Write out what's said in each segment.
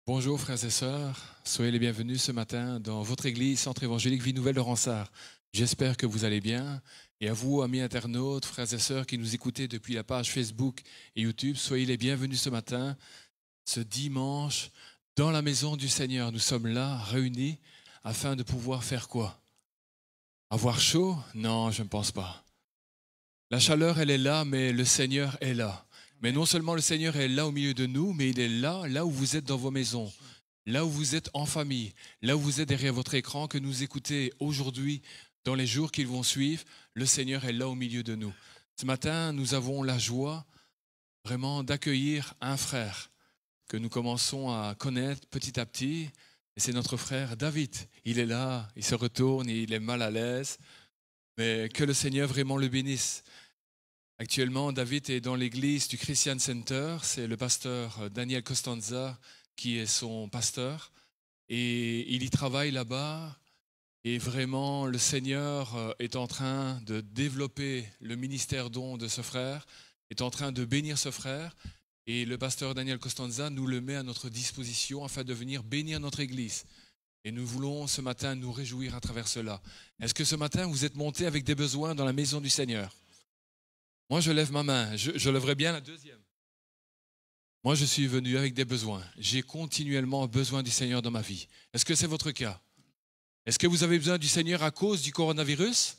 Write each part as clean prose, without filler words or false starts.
Bonjour frères et sœurs, soyez les bienvenus ce matin dans votre église Centre évangélique Vie Nouvelle de Ronsard. J'espère que vous allez bien et à vous amis internautes, frères et sœurs qui nous écoutez depuis la page Facebook et YouTube, soyez les bienvenus ce matin, ce dimanche, dans la maison du Seigneur. Nous sommes là, réunis, afin de pouvoir faire quoi? Avoir chaud? Non, je ne pense pas. La chaleur, elle est là, mais le Seigneur est là. Mais non seulement le Seigneur est là au milieu de nous, mais il est là où vous êtes dans vos maisons, là où vous êtes en famille, là où vous êtes derrière votre écran, que nous écoutez aujourd'hui, dans les jours qui vont suivre, le Seigneur est là au milieu de nous. Ce matin, nous avons la joie vraiment d'accueillir un frère que nous commençons à connaître petit à petit. Et c'est notre frère David. Il est là, il se retourne, il est mal à l'aise, mais que le Seigneur vraiment le bénisse. Actuellement, David est dans l'église du Christian Center. C'est le pasteur Daniel Costanza qui est son pasteur. Et il y travaille là-bas. Et vraiment, le Seigneur est en train de développer le ministère don de ce frère, est en train de bénir ce frère. Et le pasteur Daniel Costanza nous le met à notre disposition afin de venir bénir notre église. Et nous voulons ce matin nous réjouir à travers cela. Est-ce que ce matin, vous êtes montés avec des besoins dans la maison du Seigneur ? Moi, je lève ma main. Je lèverai bien la deuxième. Moi, je suis venu avec des besoins. J'ai continuellement besoin du Seigneur dans ma vie. Est-ce que c'est votre cas? Est-ce que vous avez besoin du Seigneur à cause du coronavirus?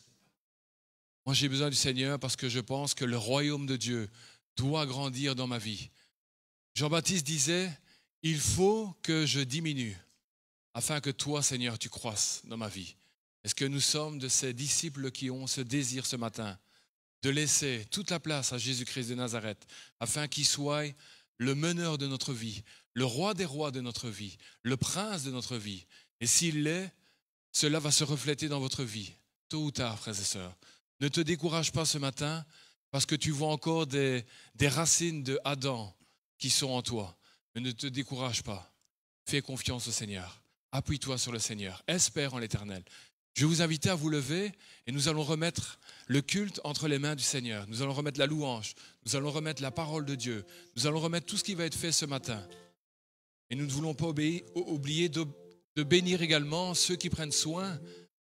Moi, j'ai besoin du Seigneur parce que je pense que le royaume de Dieu doit grandir dans ma vie. Jean-Baptiste disait, il faut que je diminue afin que toi, Seigneur, tu croisses dans ma vie. Est-ce que nous sommes de ces disciples qui ont ce désir ce matin de laisser toute la place à Jésus-Christ de Nazareth, afin qu'il soit le meneur de notre vie, le roi des rois de notre vie, le prince de notre vie. Et s'il l'est, cela va se refléter dans votre vie, tôt ou tard, frères et sœurs. Ne te décourage pas ce matin, parce que tu vois encore des racines de Adam qui sont en toi. Mais ne te décourage pas. Fais confiance au Seigneur. Appuie-toi sur le Seigneur. Espère en l'Éternel. Je vais vous inviter à vous lever et nous allons remettre le culte entre les mains du Seigneur. Nous allons remettre la louange, nous allons remettre la parole de Dieu, nous allons remettre tout ce qui va être fait ce matin. Et nous ne voulons pas oublier de bénir également ceux qui prennent soin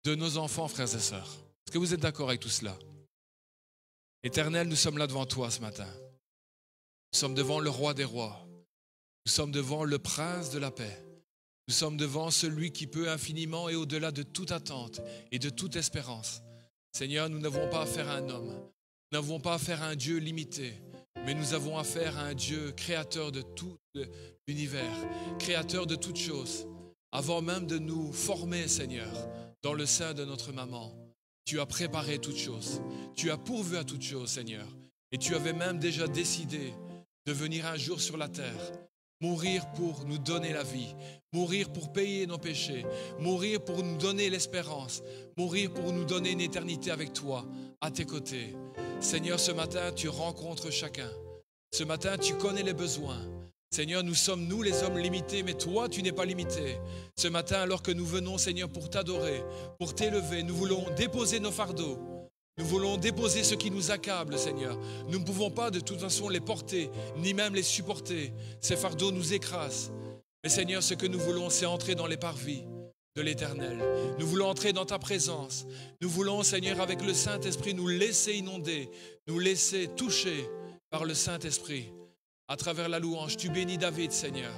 de nos enfants, frères et sœurs. Est-ce que vous êtes d'accord avec tout cela? Éternel, nous sommes là devant toi ce matin. Nous sommes devant le roi des rois. Nous sommes devant le prince de la paix. Nous sommes devant celui qui peut infiniment et au-delà de toute attente et de toute espérance. Seigneur, nous n'avons pas affaire à un homme, nous n'avons pas affaire à un Dieu limité, mais nous avons affaire à un Dieu créateur de tout l'univers, créateur de toutes choses. Avant même de nous former, Seigneur, dans le sein de notre maman, tu as préparé toutes choses, tu as pourvu à toutes choses, Seigneur, et tu avais même déjà décidé de venir un jour sur la terre, mourir pour nous donner la vie, mourir pour payer nos péchés, mourir pour nous donner l'espérance, mourir pour nous donner une éternité avec toi, à tes côtés. Seigneur, ce matin, tu rencontres chacun. Ce matin, tu connais les besoins. Seigneur, nous sommes, nous, les hommes limités, mais toi, tu n'es pas limité. Ce matin, alors que nous venons, Seigneur, pour t'adorer, pour t'élever, nous voulons déposer nos fardeaux. Nous voulons déposer ce qui nous accable, Seigneur. Nous ne pouvons pas de toute façon les porter, ni même les supporter. Ces fardeaux nous écrasent. Mais Seigneur, ce que nous voulons, c'est entrer dans les parvis de l'Éternel. Nous voulons entrer dans ta présence. Nous voulons, Seigneur, avec le Saint-Esprit, nous laisser inonder, nous laisser toucher par le Saint-Esprit. À travers la louange, tu bénis David, Seigneur.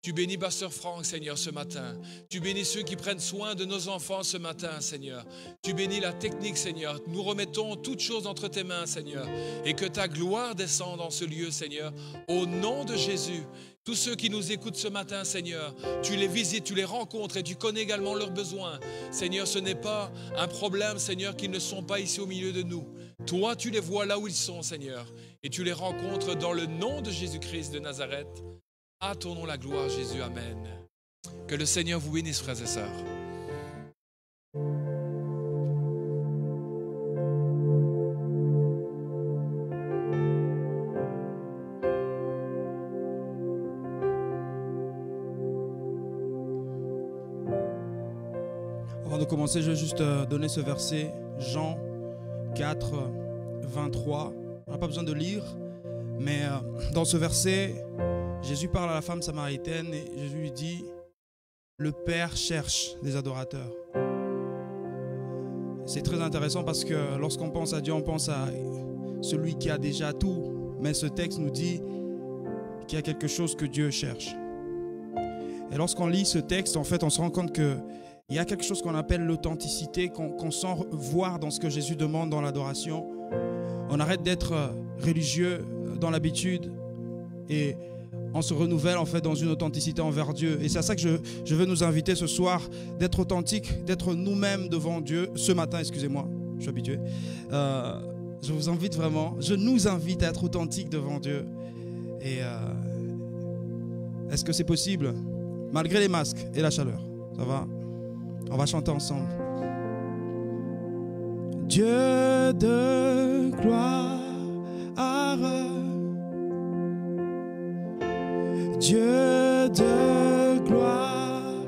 Tu bénis Pasteur Franck, Seigneur, ce matin. Tu bénis ceux qui prennent soin de nos enfants ce matin, Seigneur. Tu bénis la technique, Seigneur. Nous remettons toutes choses entre tes mains, Seigneur. Et que ta gloire descende dans ce lieu, Seigneur. Au nom de Jésus. Tous ceux qui nous écoutent ce matin, Seigneur, tu les visites, tu les rencontres et tu connais également leurs besoins. Seigneur, ce n'est pas un problème, Seigneur, qu'ils ne sont pas ici au milieu de nous. Toi, tu les vois là où ils sont, Seigneur. Et tu les rencontres dans le nom de Jésus-Christ de Nazareth. À ton nom la gloire, Jésus. Amen. Que le Seigneur vous bénisse, frères et sœurs. Avant de commencer, je vais juste donner ce verset, Jean 4, 23. On n'a pas besoin de lire, mais dans ce verset, Jésus parle à la femme samaritaine et Jésus lui dit, le Père cherche des adorateurs. C'est très intéressant parce que lorsqu'on pense à Dieu, on pense à celui qui a déjà tout. Mais ce texte nous dit qu'il y a quelque chose que Dieu cherche. Et lorsqu'on lit ce texte, en fait, on se rend compte qu'il y a quelque chose qu'on appelle l'authenticité, qu'on sent voir dans ce que Jésus demande dans l'adoration. On arrête d'être religieux dans l'habitude et on se renouvelle en fait dans une authenticité envers Dieu. Et c'est à ça que je veux nous inviter ce soir, d'être authentique, d'être nous-mêmes devant Dieu. Ce matin, excusez-moi, je suis habitué. Je vous invite vraiment, je nous invite à être authentiques devant Dieu. Et est-ce que c'est possible? Malgré les masques et la chaleur, ça va? On va chanter ensemble. Dieu de gloire, Dieu de gloire,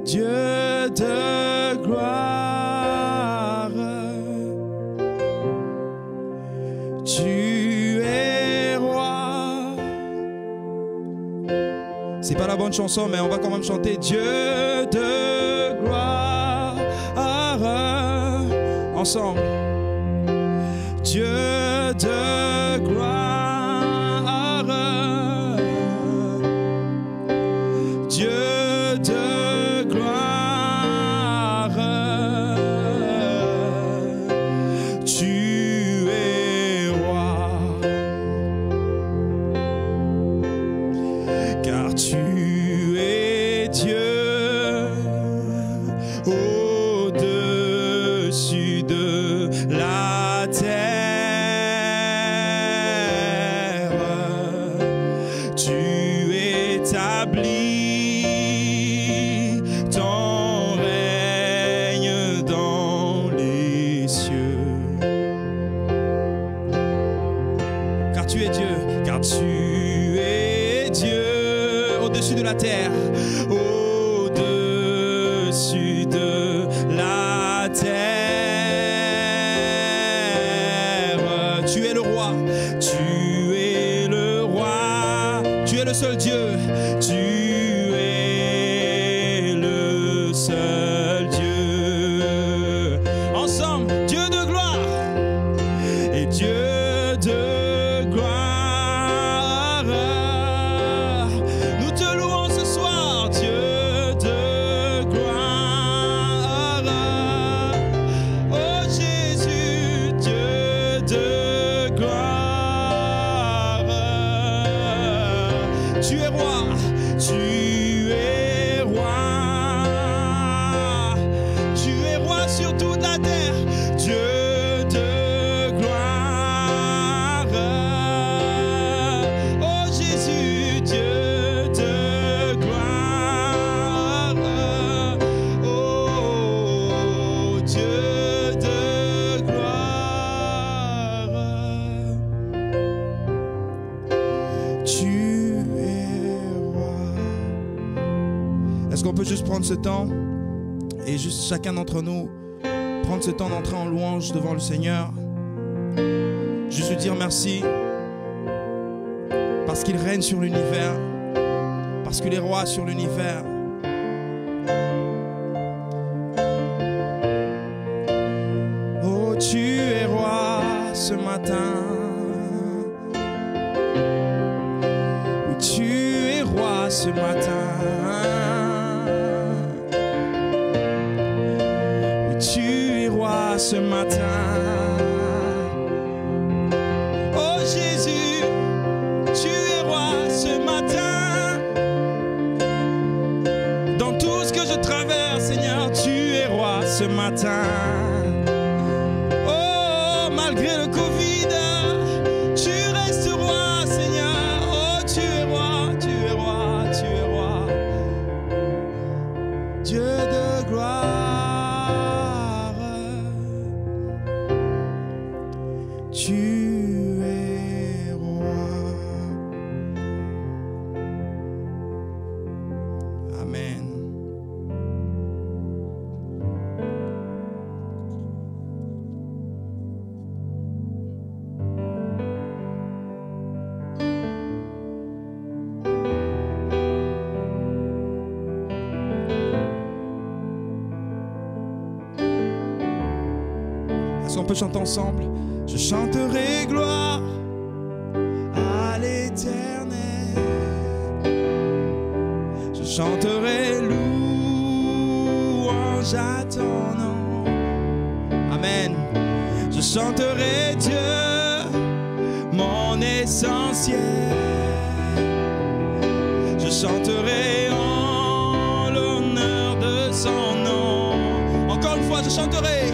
Dieu de gloire, tu es roi. C'est pas la bonne chanson, mais on va quand même chanter Dieu de gloire, ensemble. Dieu de gloire, Dieu de gloire, tu es roi, car tu es Dieu au-dessus de la terre. Ton règne dans les cieux, car tu es Dieu, car tu es Dieu au-dessus de la terre, au-dessus de la terre. Tu es le roi, tu es le roi, tu es le seul Dieu, tu es le seul Dieu. Ensemble, Dieu de gloire et Dieu de gloire. Nous te louons ce soir, Dieu de gloire. Oh Jésus, Dieu de gloire. Tu es roi, tu es roi, tu es roi sur toute la terre, Dieu de gloire. Oh Jésus, Dieu de gloire. Oh Dieu de gloire. Tu es roi. Est-ce qu'on peut juste prendre ce temps et juste chacun d'entre nous prendre ce temps d'entrer en louange devant le Seigneur, juste lui dire merci parce qu'il règne sur l'univers, parce qu'il est roi sur l'univers. Oh, tu es roi ce matin. Oui, tu es roi ce matin. Oui, tu es roi ce matin. Oh Jésus, tu es roi ce matin. Dans tout ce que je traverse, Seigneur, tu es roi ce matin. Oh, malgré le Covid, tu restes roi, Seigneur. Oh, tu es roi, tu es roi, tu es roi. Dieu de gloire, tu es roi. Amen. qu'on peut chanter ensemble? Je chanterai gloire à l'Éternel. Je chanterai louange à ton nom. Amen. Je chanterai Dieu, mon essentiel. Je chanterai en l'honneur de son nom. Encore une fois, je chanterai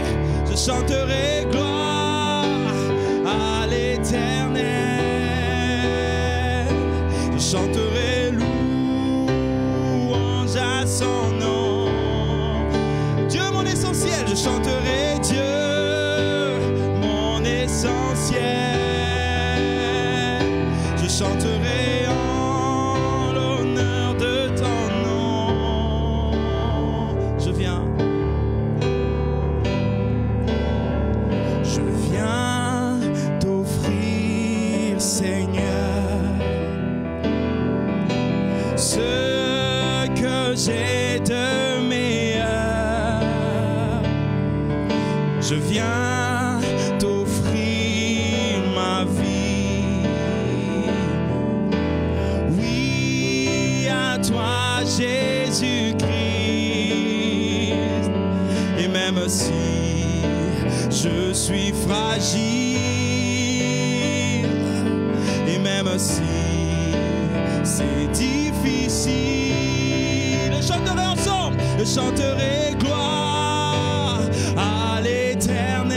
gloire à l'Éternel. Je chanterai louange à son nom. Dieu, mon essentiel, je chanterai Dieu, mon essentiel. Je chanterai en l'honneur de ton nom. Je viens t'offrir, Seigneur, ce que j'ai de meilleur. Je viens t'offrir ma vie. Oui, à toi, Jésus-Christ. Et même si je suis fragile, et même si c'est difficile, je chanterai ensemble, je chanterai gloire à l'Éternel.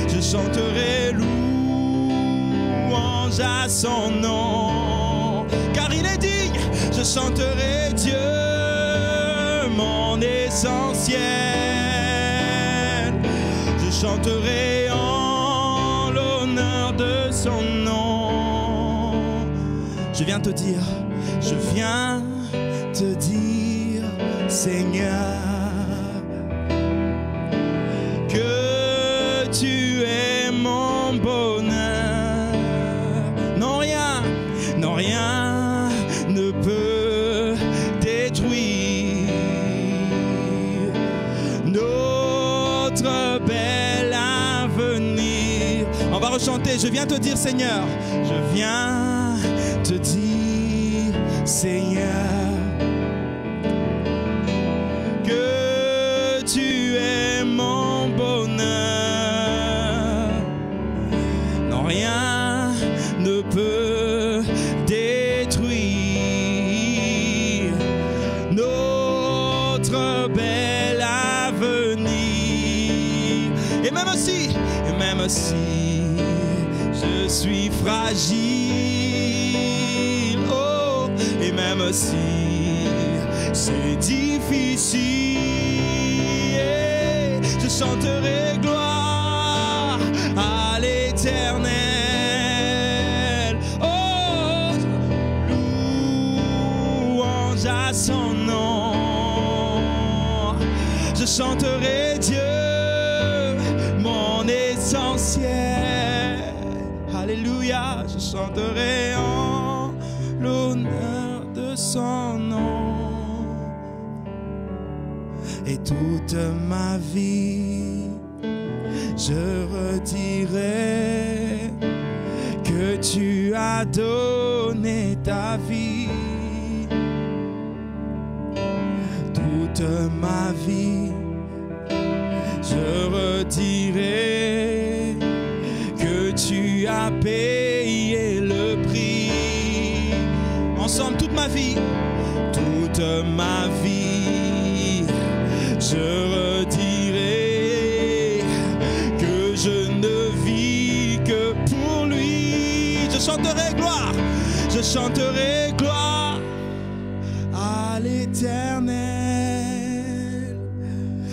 Je chanterai louange à son nom, car il est digne. Je chanterai Dieu, mon essentiel. Je chanterai en l'honneur de son nom. Je viens te dire, Seigneur, que tu es mon bonheur. Non, rien ne peut détruire notre bel avenir. On va rechanter. Je viens te dire, Seigneur, je viens te dire, Seigneur, que tu es mon bonheur. Non, rien ne peut détruire notre bel avenir. Et même si je suis fragile, oh, et même si c'est difficile, je chanterai gloire à l'Éternel. Oh, louange à son nom. Je chanterai Dieu, mon essentiel. Alléluia, je chanterai en l'honneur de son nom. Et toute ma vie, je redirai que tu as donné ta vie. Toute ma vie, je redirai que tu as payé le prix. Ensemble, toute ma vie, je redirai que je ne vis que pour lui. Je chanterai gloire à l'Éternel.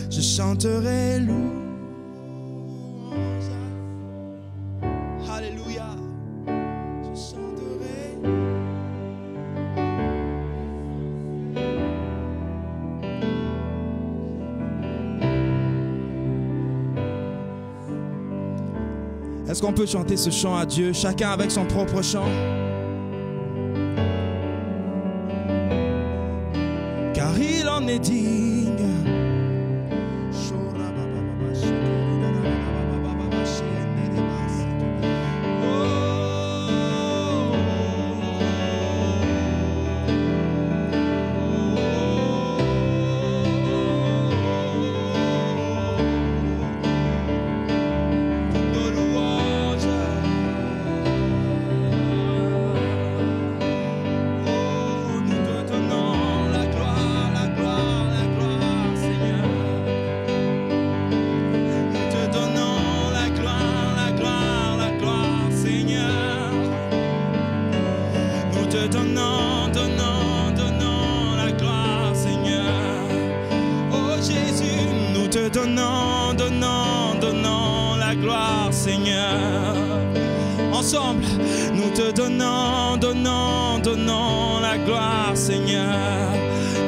Je chanterai louange. Alléluia. Je chanterai. Est-ce qu'on peut chanter ce chant à Dieu, chacun avec son propre chant? Car il en est digne. donnons, donnons, donnons la gloire, Seigneur. Ensemble, nous te donnons, donnons, donnons la gloire, Seigneur.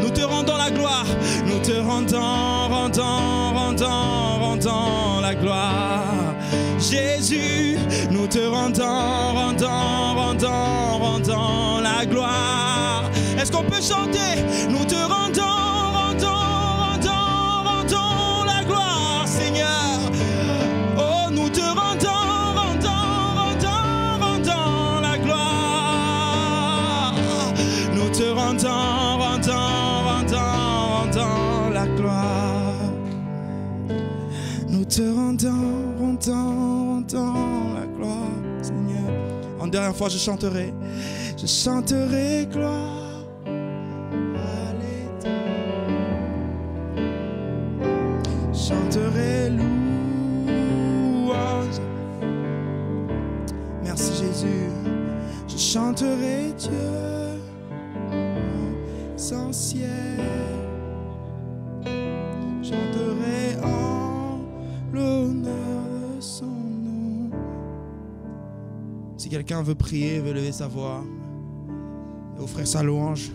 Nous te rendons la gloire, nous te rendons, rendons, rendons, rendons la gloire. Jésus, nous te rendons, rendons, rendons, rendons la gloire. Est-ce qu'on peut chanter? Nous te rendons, rendons, rendons, rendons la gloire, Seigneur. Oh, nous te rendons, rendons, rendons, rendons la gloire. Nous te rendons, rendons, rendons, rendons la gloire. Nous te rendons, rendons, rendons la gloire, Seigneur. En dernière fois, je chanterai gloire. Chanterai louange. Merci Jésus. Je chanterai Dieu essentiel. Chanterai en l'honneur de son nom. Si quelqu'un veut prier, veut lever sa voix et offrir sa louange.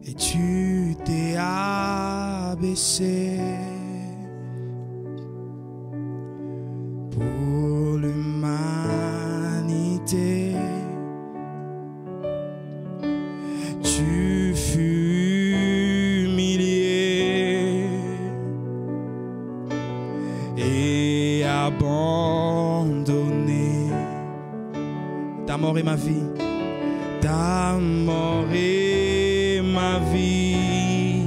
Et tu t'es abaissé pour l'humanité. Tu fus humilié et abandonné. Ta mort est ma vie. Ta mort est ma vie.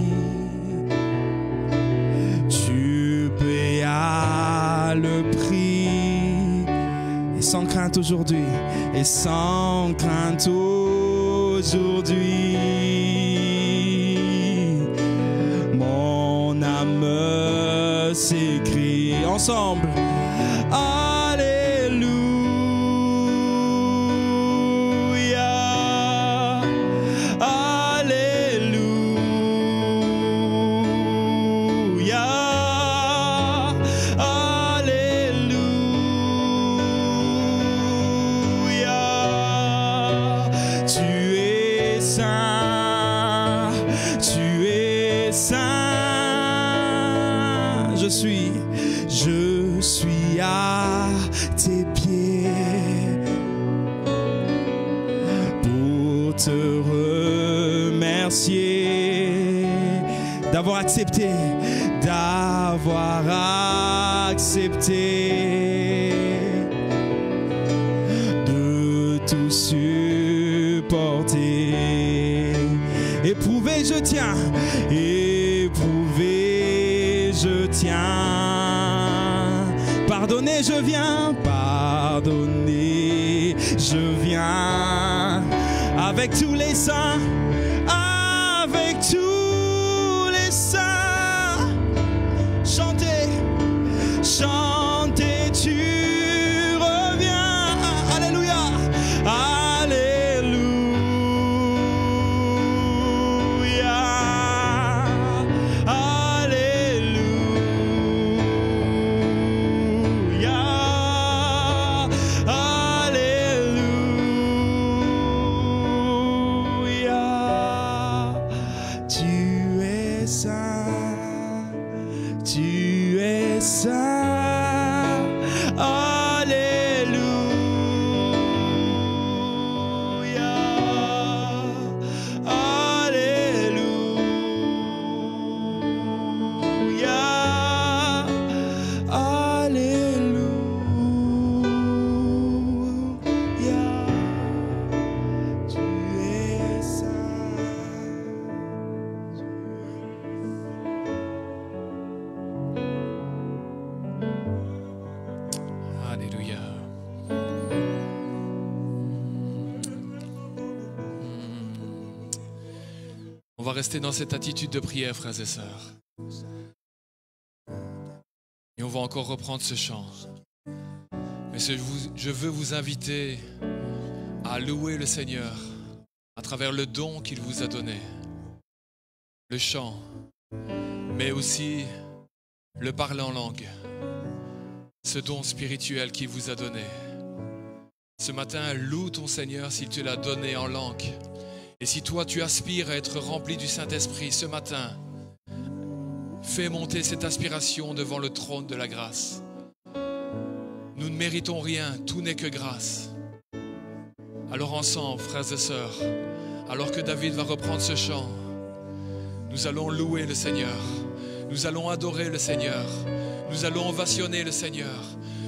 Tu payas le prix. Et sans crainte aujourd'hui. Et sans crainte aujourd'hui. Mon âme s'écrie ensemble. Je suis à tes pieds pour te remercier d'avoir accepté de tout supporter. Éprouvé, je tiens, éprouvé, je tiens. Pardonner, je viens, pardonner, je viens. Avec tous les saints, avec tous les saints. Chantez, chantez, tu reviens. Alléluia, alléluia, alléluia, alléluia. Tu es saint, tu es saint. Alléluia, va rester dans cette attitude de prière, frères et sœurs. Et on va encore reprendre ce chant. Mais je veux vous inviter à louer le Seigneur à travers le don qu'il vous a donné. Le chant, mais aussi le parler en langue. Ce don spirituel qu'il vous a donné. Ce matin, loue ton Seigneur s'il te l'a donné en langue. Et si toi, tu aspires à être rempli du Saint-Esprit ce matin, fais monter cette aspiration devant le trône de la grâce. Nous ne méritons rien, tout n'est que grâce. Alors ensemble, frères et sœurs, alors que David va reprendre ce chant, nous allons louer le Seigneur, nous allons adorer le Seigneur, nous allons ovationner le Seigneur,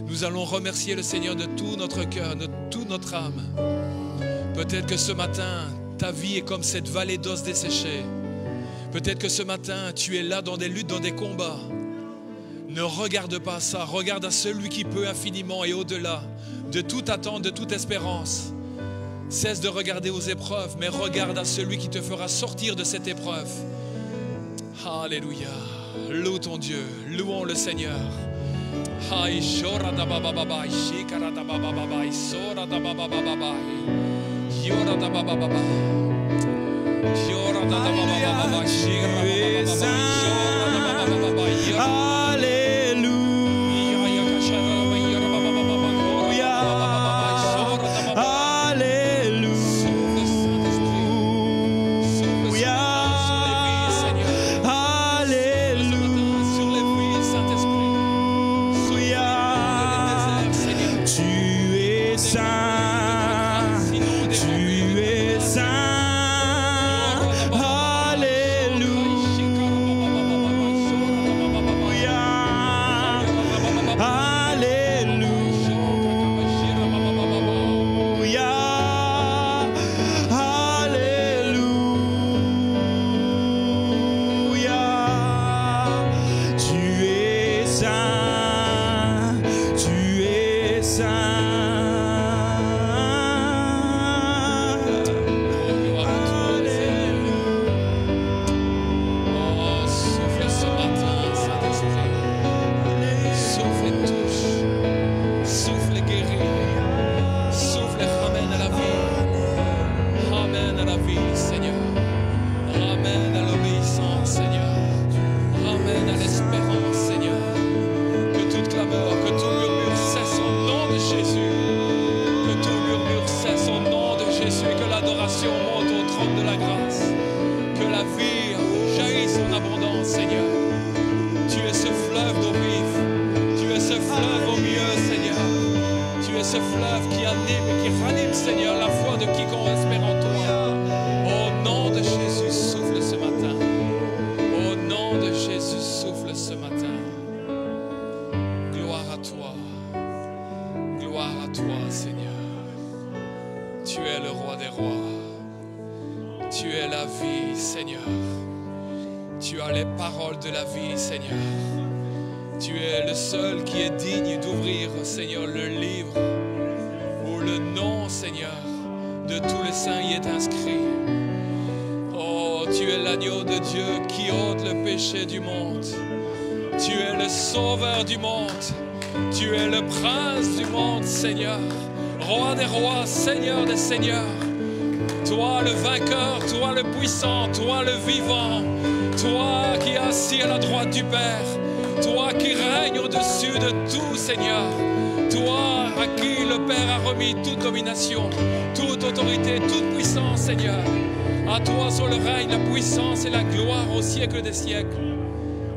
nous allons remercier le Seigneur de tout notre cœur, de toute notre âme. Peut-être que ce matin, ta vie est comme cette vallée d'os desséchés. Peut-être que ce matin, tu es là dans des luttes, dans des combats. Ne regarde pas ça, regarde à celui qui peut infiniment et au-delà de toute attente, de toute espérance. Cesse de regarder aux épreuves, mais regarde à celui qui te fera sortir de cette épreuve. Alléluia. Loue ton Dieu, louons le Seigneur. Seigneur, toi le vainqueur, toi le puissant, toi le vivant, toi qui es assis à la droite du Père, toi qui règnes au-dessus de tout, Seigneur, toi à qui le Père a remis toute domination, toute autorité, toute puissance, Seigneur. À toi sont le règne, la puissance et la gloire au siècle des siècles.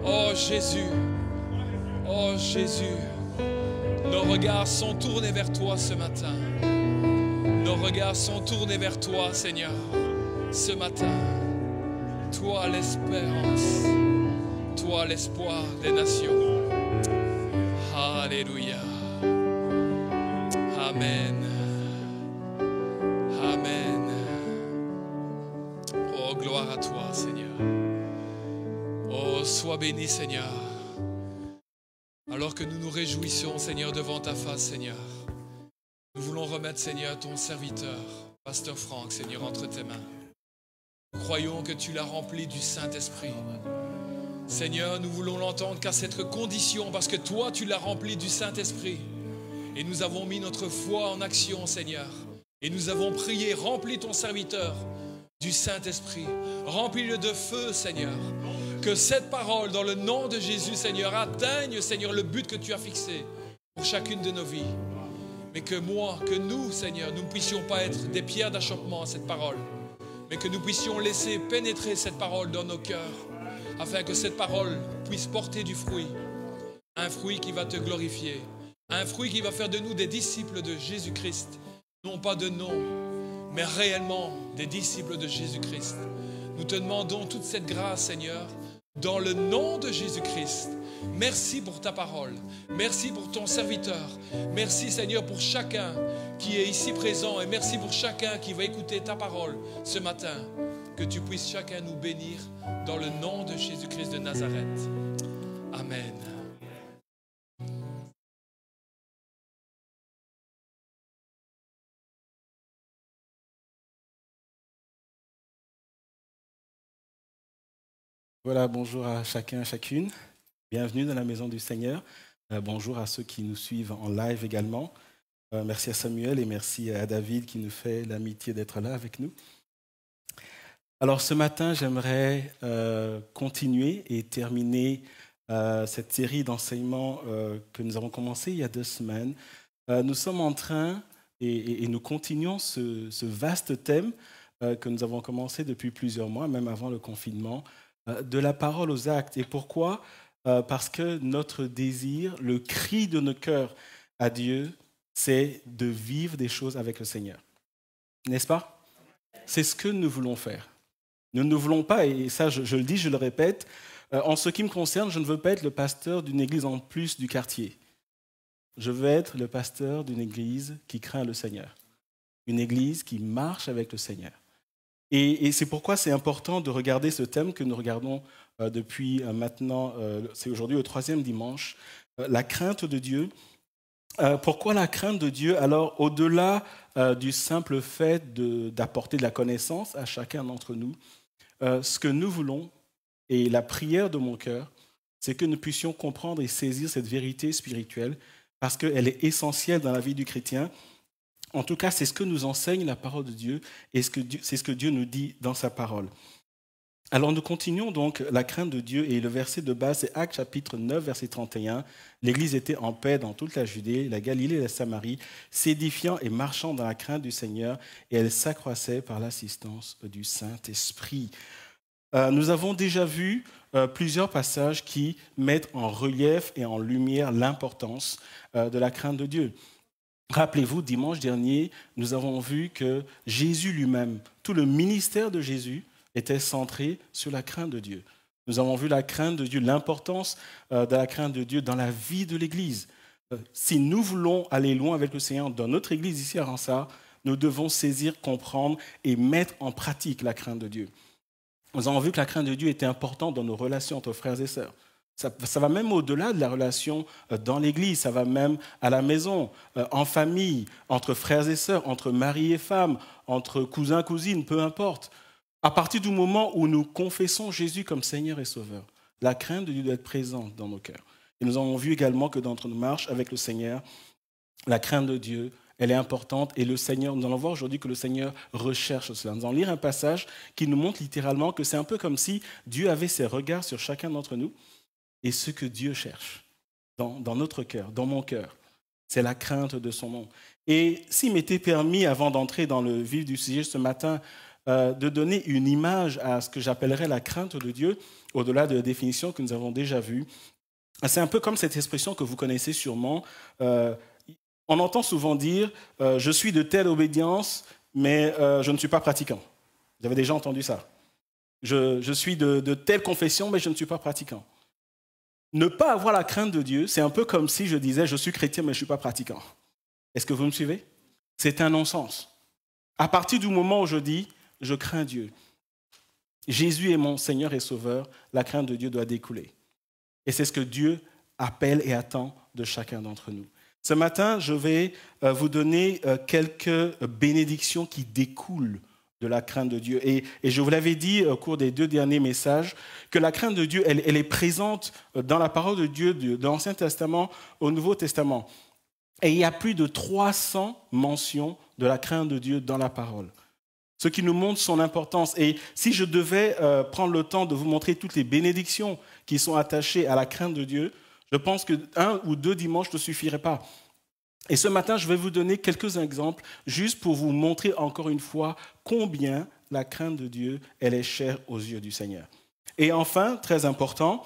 Oh Jésus, nos regards sont tournés vers toi ce matin. Nos regards sont tournés vers toi, Seigneur, ce matin. Toi l'espérance, toi l'espoir des nations. Alléluia. Amen. Amen. Oh, gloire à toi, Seigneur. Oh, sois béni, Seigneur. Alors que nous nous réjouissons, Seigneur, devant ta face, Seigneur. Nous voulons remettre, Seigneur, ton serviteur, Pasteur Franck, Seigneur, entre tes mains. Nous croyons que tu l'as rempli du Saint-Esprit. Seigneur, nous voulons l'entendre qu'à cette condition, parce que toi, tu l'as rempli du Saint-Esprit. Et nous avons mis notre foi en action, Seigneur. Et nous avons prié, remplis ton serviteur du Saint-Esprit. Remplis-le de feu, Seigneur. Que cette parole, dans le nom de Jésus, Seigneur, atteigne, Seigneur, le but que tu as fixé pour chacune de nos vies. Mais que nous, Seigneur, nous ne puissions pas être des pierres d'achoppement à cette parole, mais que nous puissions laisser pénétrer cette parole dans nos cœurs, afin que cette parole puisse porter du fruit, un fruit qui va te glorifier, un fruit qui va faire de nous des disciples de Jésus-Christ, non pas de nom, mais réellement des disciples de Jésus-Christ. Nous te demandons toute cette grâce, Seigneur, dans le nom de Jésus-Christ. Merci pour ta parole. Merci pour ton serviteur. Merci, Seigneur, pour chacun qui est ici présent. Et merci pour chacun qui va écouter ta parole ce matin. Que tu puisses chacun nous bénir dans le nom de Jésus-Christ de Nazareth. Amen. Voilà, bonjour à chacun, à chacune. Bienvenue dans la maison du Seigneur. Bonjour à ceux qui nous suivent en live également. Merci à Samuel et merci à David qui nous fait l'amitié d'être là avec nous. Alors ce matin, j'aimerais continuer et terminer cette série d'enseignements que nous avons commencé il y a 2 semaines. Nous sommes en train et nous continuons ce vaste thème que nous avons commencé depuis plusieurs mois, même avant le confinement, de la parole aux actes. Et pourquoi ? Parce que notre désir, le cri de nos cœurs à Dieu, c'est de vivre des choses avec le Seigneur. N'est-ce pas ? C'est ce que nous voulons faire. Nous ne voulons pas, et ça je le dis, je le répète, en ce qui me concerne, je ne veux pas être le pasteur d'une église en plus du quartier. Je veux être le pasteur d'une église qui craint le Seigneur. Une église qui marche avec le Seigneur. Et c'est pourquoi c'est important de regarder ce thème que nous regardons depuis maintenant, c'est aujourd'hui le 3e dimanche, la crainte de Dieu. Pourquoi la crainte de Dieu ? Alors, au-delà du simple fait d'apporter de la connaissance à chacun d'entre nous, ce que nous voulons, et la prière de mon cœur, c'est que nous puissions comprendre et saisir cette vérité spirituelle, parce qu'elle est essentielle dans la vie du chrétien. En tout cas, c'est ce que nous enseigne la parole de Dieu et c'est ce que Dieu nous dit dans sa parole. Alors nous continuons donc la crainte de Dieu et le verset de base, c'est Actes chapitre 9, verset 31. L'Église était en paix dans toute la Judée, la Galilée et la Samarie, s'édifiant et marchant dans la crainte du Seigneur, et elle s'accroissait par l'assistance du Saint-Esprit. Nous avons déjà vu plusieurs passages qui mettent en relief et en lumière l'importance de la crainte de Dieu. Rappelez-vous, dimanche dernier, nous avons vu que Jésus lui-même, tout le ministère de Jésus était centré sur la crainte de Dieu. Nous avons vu la crainte de Dieu, l'importance de la crainte de Dieu dans la vie de l'Église. Si nous voulons aller loin avec le Seigneur dans notre Église ici à Rensart, nous devons saisir, comprendre et mettre en pratique la crainte de Dieu. Nous avons vu que la crainte de Dieu était importante dans nos relations entre frères et sœurs. Ça va même au-delà de la relation dans l'Église, ça va même à la maison, en famille, entre frères et sœurs, entre mari et femme, entre cousins, cousines, peu importe. À partir du moment où nous confessons Jésus comme Seigneur et Sauveur, la crainte de Dieu doit être présente dans nos cœurs. Et nous avons vu également que dans notre marche avec le Seigneur, la crainte de Dieu, elle est importante. Et le Seigneur, nous allons voir aujourd'hui que le Seigneur recherche cela. Nous allons lire un passage qui nous montre littéralement que c'est un peu comme si Dieu avait ses regards sur chacun d'entre nous. Et ce que Dieu cherche dans notre cœur, dans mon cœur, c'est la crainte de son nom. Et s'il m'était permis, avant d'entrer dans le vif du sujet ce matin, de donner une image à ce que j'appellerais la crainte de Dieu, au-delà de la définition que nous avons déjà vue, c'est un peu comme cette expression que vous connaissez sûrement. On entend souvent dire « je suis de telle obédience, mais je ne suis pas pratiquant ». Vous avez déjà entendu ça. Je suis de telle confession, mais je ne suis pas pratiquant. Ne pas avoir la crainte de Dieu, c'est un peu comme si je disais « je suis chrétien, mais je ne suis pas pratiquant ». Est-ce que vous me suivez ? C'est un non-sens. À partir du moment où je dis « je crains Dieu », Jésus est mon Seigneur et Sauveur, la crainte de Dieu doit découler. Et c'est ce que Dieu appelle et attend de chacun d'entre nous. Ce matin, je vais vous donner quelques bénédictions qui découlent de la crainte de Dieu. Et je vous l'avais dit au cours des 2 derniers messages, que la crainte de Dieu, elle est présente dans la parole de Dieu, de l'Ancien Testament au Nouveau Testament. Et il y a plus de 300 mentions de la crainte de Dieu dans la parole. Ce qui nous montre son importance. Et si je devais prendre le temps de vous montrer toutes les bénédictions qui sont attachées à la crainte de Dieu, je pense que 1 ou 2 dimanches ne suffiraient pas. Et ce matin, je vais vous donner quelques exemples, juste pour vous montrer encore une fois combien la crainte de Dieu, elle est chère aux yeux du Seigneur. Et enfin, très important,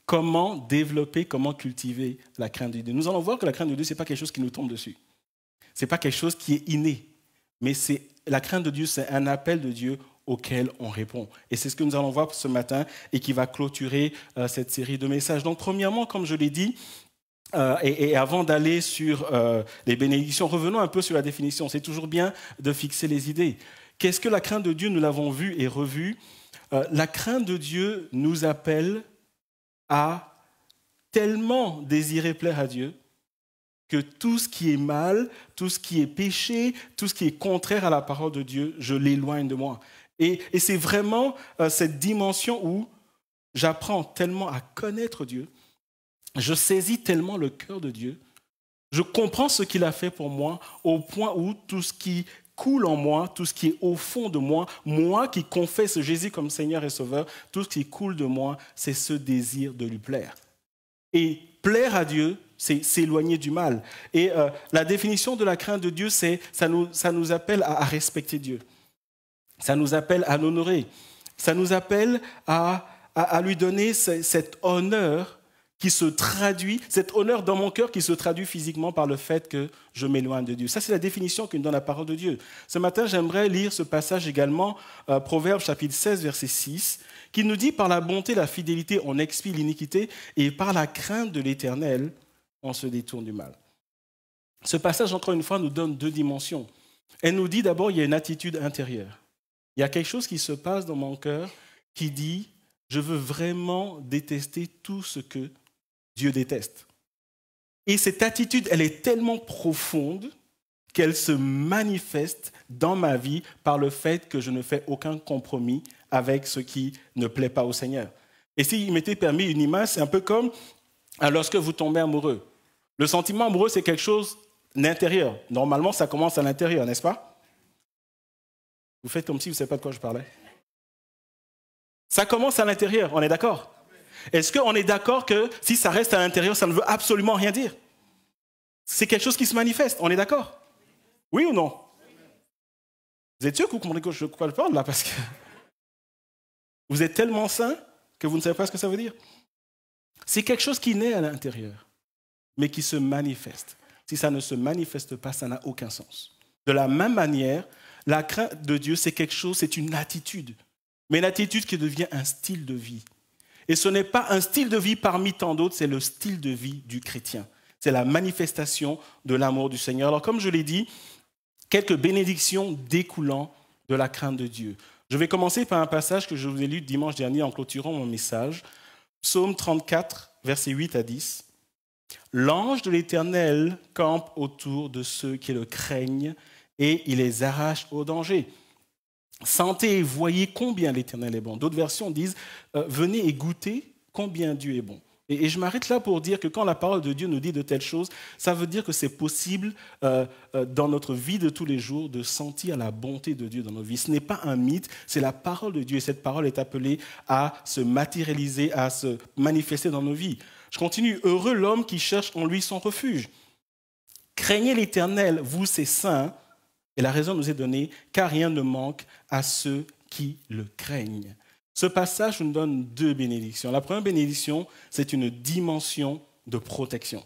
comment développer, comment cultiver la crainte de Dieu. Nous allons voir que la crainte de Dieu, ce n'est pas quelque chose qui nous tombe dessus. Ce n'est pas quelque chose qui est inné. Mais la crainte de Dieu, c'est un appel de Dieu auquel on répond. Et c'est ce que nous allons voir ce matin et qui va clôturer cette série de messages. Donc, premièrement, comme je l'ai dit, et avant d'aller sur les bénédictions, revenons un peu sur la définition. C'est toujours bien de fixer les idées. Qu'est-ce que la crainte de Dieu? Nous l'avons vu et revu. La crainte de Dieu nous appelle à tellement désirer plaire à Dieu que tout ce qui est mal, tout ce qui est péché, tout ce qui est contraire à la parole de Dieu, je l'éloigne de moi. Et c'est vraiment cette dimension où j'apprends tellement à connaître Dieu, je saisis tellement le cœur de Dieu, je comprends ce qu'il a fait pour moi au point où tout ce qui coule en moi, tout ce qui est au fond de moi, moi qui confesse Jésus comme Seigneur et Sauveur, tout ce qui coule de moi, c'est ce désir de lui plaire. Et plaire à Dieu, c'est s'éloigner du mal. Et la définition de la crainte de Dieu, c'est ça nous appelle à respecter Dieu. Ça nous appelle à l'honorer. Ça nous appelle à lui donner cet honneur qui se traduit, cet honneur dans mon cœur qui se traduit physiquement par le fait que je m'éloigne de Dieu. Ça, c'est la définition que nous donne la parole de Dieu. Ce matin, j'aimerais lire ce passage également, Proverbes chapitre 16, verset 6, qui nous dit « Par la bonté et la fidélité, on expie l'iniquité, et par la crainte de l'Éternel, on se détourne du mal. » Ce passage, encore une fois, nous donne 2 dimensions. Elle nous dit d'abord, il y a une attitude intérieure. Il y a quelque chose qui se passe dans mon cœur qui dit « Je veux vraiment détester tout ce que Dieu déteste. » Et cette attitude, elle est tellement profonde qu'elle se manifeste dans ma vie par le fait que je ne fais aucun compromis avec ce qui ne plaît pas au Seigneur. Et s'il m'était permis une image, c'est un peu comme lorsque vous tombez amoureux. Le sentiment amoureux, c'est quelque chose d'intérieur. Normalement, ça commence à l'intérieur, n'est-ce pas? Vous faites comme si vous ne savez pas de quoi je parlais. Ça commence à l'intérieur, on est d'accord? Est-ce qu'on est d'accord que si ça reste à l'intérieur, ça ne veut absolument rien dire? C'est quelque chose qui se manifeste, on est d'accord? Oui ou non? Vous êtes sûr que vous comprenez de quoi je parle là? Parce que vous êtes tellement saint que vous ne savez pas ce que ça veut dire. C'est quelque chose qui naît à l'intérieur, mais qui se manifeste. Si ça ne se manifeste pas, ça n'a aucun sens. De la même manière, la crainte de Dieu, c'est quelque chose, c'est une attitude, mais une attitude qui devient un style de vie. Et ce n'est pas un style de vie parmi tant d'autres, c'est le style de vie du chrétien. C'est la manifestation de l'amour du Seigneur. Alors, comme je l'ai dit, quelques bénédictions découlant de la crainte de Dieu. Je vais commencer par un passage que je vous ai lu dimanche dernier en clôturant mon message. Psaume 34, versets 8 à 10. « L'ange de l'Éternel campe autour de ceux qui le craignent et il les arrache au danger. Sentez et voyez combien l'Éternel est bon. » D'autres versions disent « Venez et goûtez combien Dieu est bon. » Et je m'arrête là pour dire que quand la parole de Dieu nous dit de telles choses, ça veut dire que c'est possible dans notre vie de tous les jours de sentir la bonté de Dieu dans nos vies. Ce n'est pas un mythe, c'est la parole de Dieu. Et cette parole est appelée à se matérialiser, à se manifester dans nos vies. Je continue. « Heureux l'homme qui cherche en lui son refuge. Craignez l'Éternel, vous ses saints. » Et la raison nous est donnée, car rien ne manque à ceux qui le craignent. Ce passage nous donne 2 bénédictions. La première bénédiction, c'est une dimension de protection.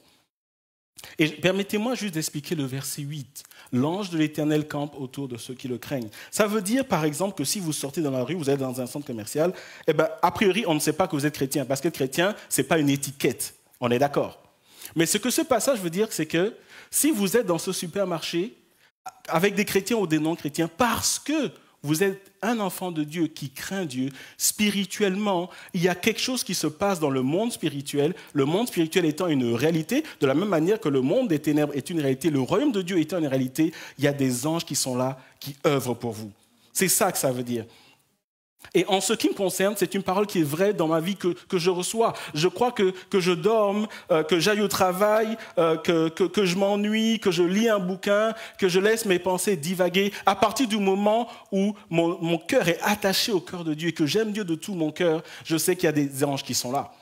Et permettez-moi juste d'expliquer le verset 8. L'ange de l'Éternel campe autour de ceux qui le craignent. Ça veut dire, par exemple, que si vous sortez dans la rue, vous êtes dans un centre commercial, a priori, on ne sait pas que vous êtes chrétien, parce que chrétien, ce n'est pas une étiquette. On est d'accord. Mais ce que ce passage veut dire, c'est que si vous êtes dans ce supermarché, avec des chrétiens ou des non-chrétiens, parce que vous êtes un enfant de Dieu qui craint Dieu, spirituellement, il y a quelque chose qui se passe dans le monde spirituel étant une réalité, de la même manière que le monde des ténèbres est une réalité, le royaume de Dieu étant une réalité, il y a des anges qui sont là, qui œuvrent pour vous. C'est ça que ça veut dire. Et en ce qui me concerne, c'est une parole qui est vraie dans ma vie que je reçois. Je crois que je dorme, que j'aille au travail, que je m'ennuie, que je lis un bouquin, que je laisse mes pensées divaguer. À partir du moment où mon cœur est attaché au cœur de Dieu et que j'aime Dieu de tout mon cœur, je sais qu'il y a des anges qui sont là.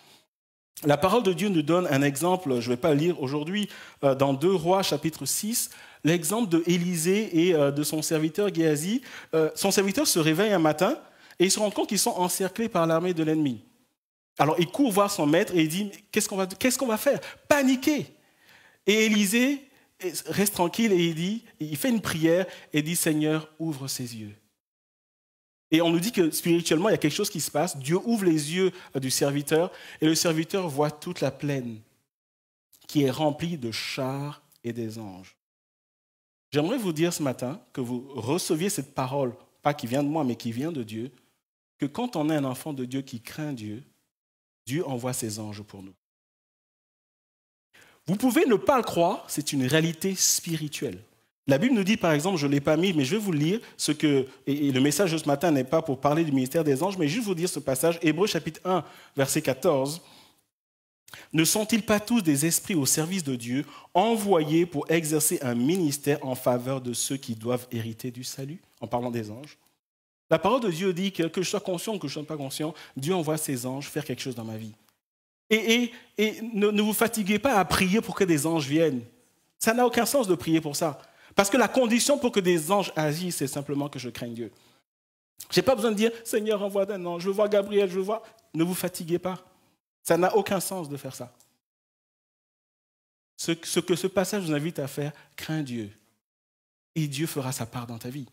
La parole de Dieu nous donne un exemple, je ne vais pas le lire aujourd'hui, dans 2 Rois chapitre 6, l'exemple de Élisée et de son serviteur Géasi. Son serviteur se réveille un matin et il se rend compte qu'ils sont encerclés par l'armée de l'ennemi. Alors il court voir son maître et il dit « Qu'est-ce qu'on va faire ?» Paniqué. Et Élisée reste tranquille et il fait une prière et dit « Seigneur, ouvre ses yeux ». Et on nous dit que spirituellement, il y a quelque chose qui se passe. Dieu ouvre les yeux du serviteur et le serviteur voit toute la plaine qui est remplie de chars et des anges. J'aimerais vous dire ce matin que vous receviez cette parole, pas qui vient de moi, mais qui vient de Dieu, que quand on est un enfant de Dieu qui craint Dieu, Dieu envoie ses anges pour nous. Vous pouvez ne pas le croire, c'est une réalité spirituelle. La Bible nous dit, par exemple, je ne l'ai pas mis, mais je vais vous lire et le message de ce matin n'est pas pour parler du ministère des anges, mais juste vous dire ce passage, Hébreux chapitre 1, verset 14. Ne sont-ils pas tous des esprits au service de Dieu, envoyés pour exercer un ministère en faveur de ceux qui doivent hériter du salut, en parlant des anges? La parole de Dieu dit que je sois conscient ou que je ne sois pas conscient, Dieu envoie ses anges faire quelque chose dans ma vie. Et ne vous fatiguez pas à prier pour que des anges viennent. Ça n'a aucun sens de prier pour ça. Parce que la condition pour que des anges agissent, c'est simplement que je craigne Dieu. Je n'ai pas besoin de dire « Seigneur, envoie d'un ange, je veux voir Gabriel, je veux voir... » Ne vous fatiguez pas. Ça n'a aucun sens de faire ça. Ce que ce passage nous invite à faire, crains Dieu. Et Dieu fera sa part dans ta vie.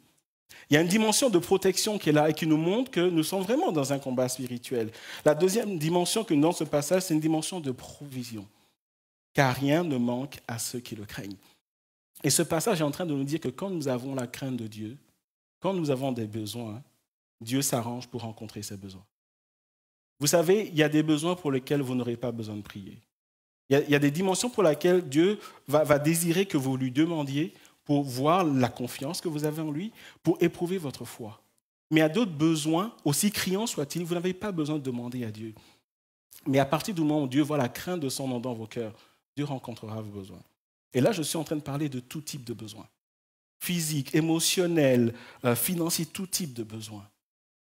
Il y a une dimension de protection qui est là et qui nous montre que nous sommes vraiment dans un combat spirituel. La deuxième dimension que nous avons dans ce passage, c'est une dimension de provision. Car rien ne manque à ceux qui le craignent. Et ce passage est en train de nous dire que quand nous avons la crainte de Dieu, quand nous avons des besoins, Dieu s'arrange pour rencontrer ces besoins. Vous savez, il y a des besoins pour lesquels vous n'aurez pas besoin de prier. Il y a des dimensions pour lesquelles Dieu va désirer que vous lui demandiez pour voir la confiance que vous avez en lui, pour éprouver votre foi. Mais il y a d'autres besoins, aussi criants soient-ils, vous n'avez pas besoin de demander à Dieu. Mais à partir du moment où Dieu voit la crainte de son nom dans vos cœurs, Dieu rencontrera vos besoins. Et là, je suis en train de parler de tout type de besoins. Physique, émotionnel, financier, tout type de besoins.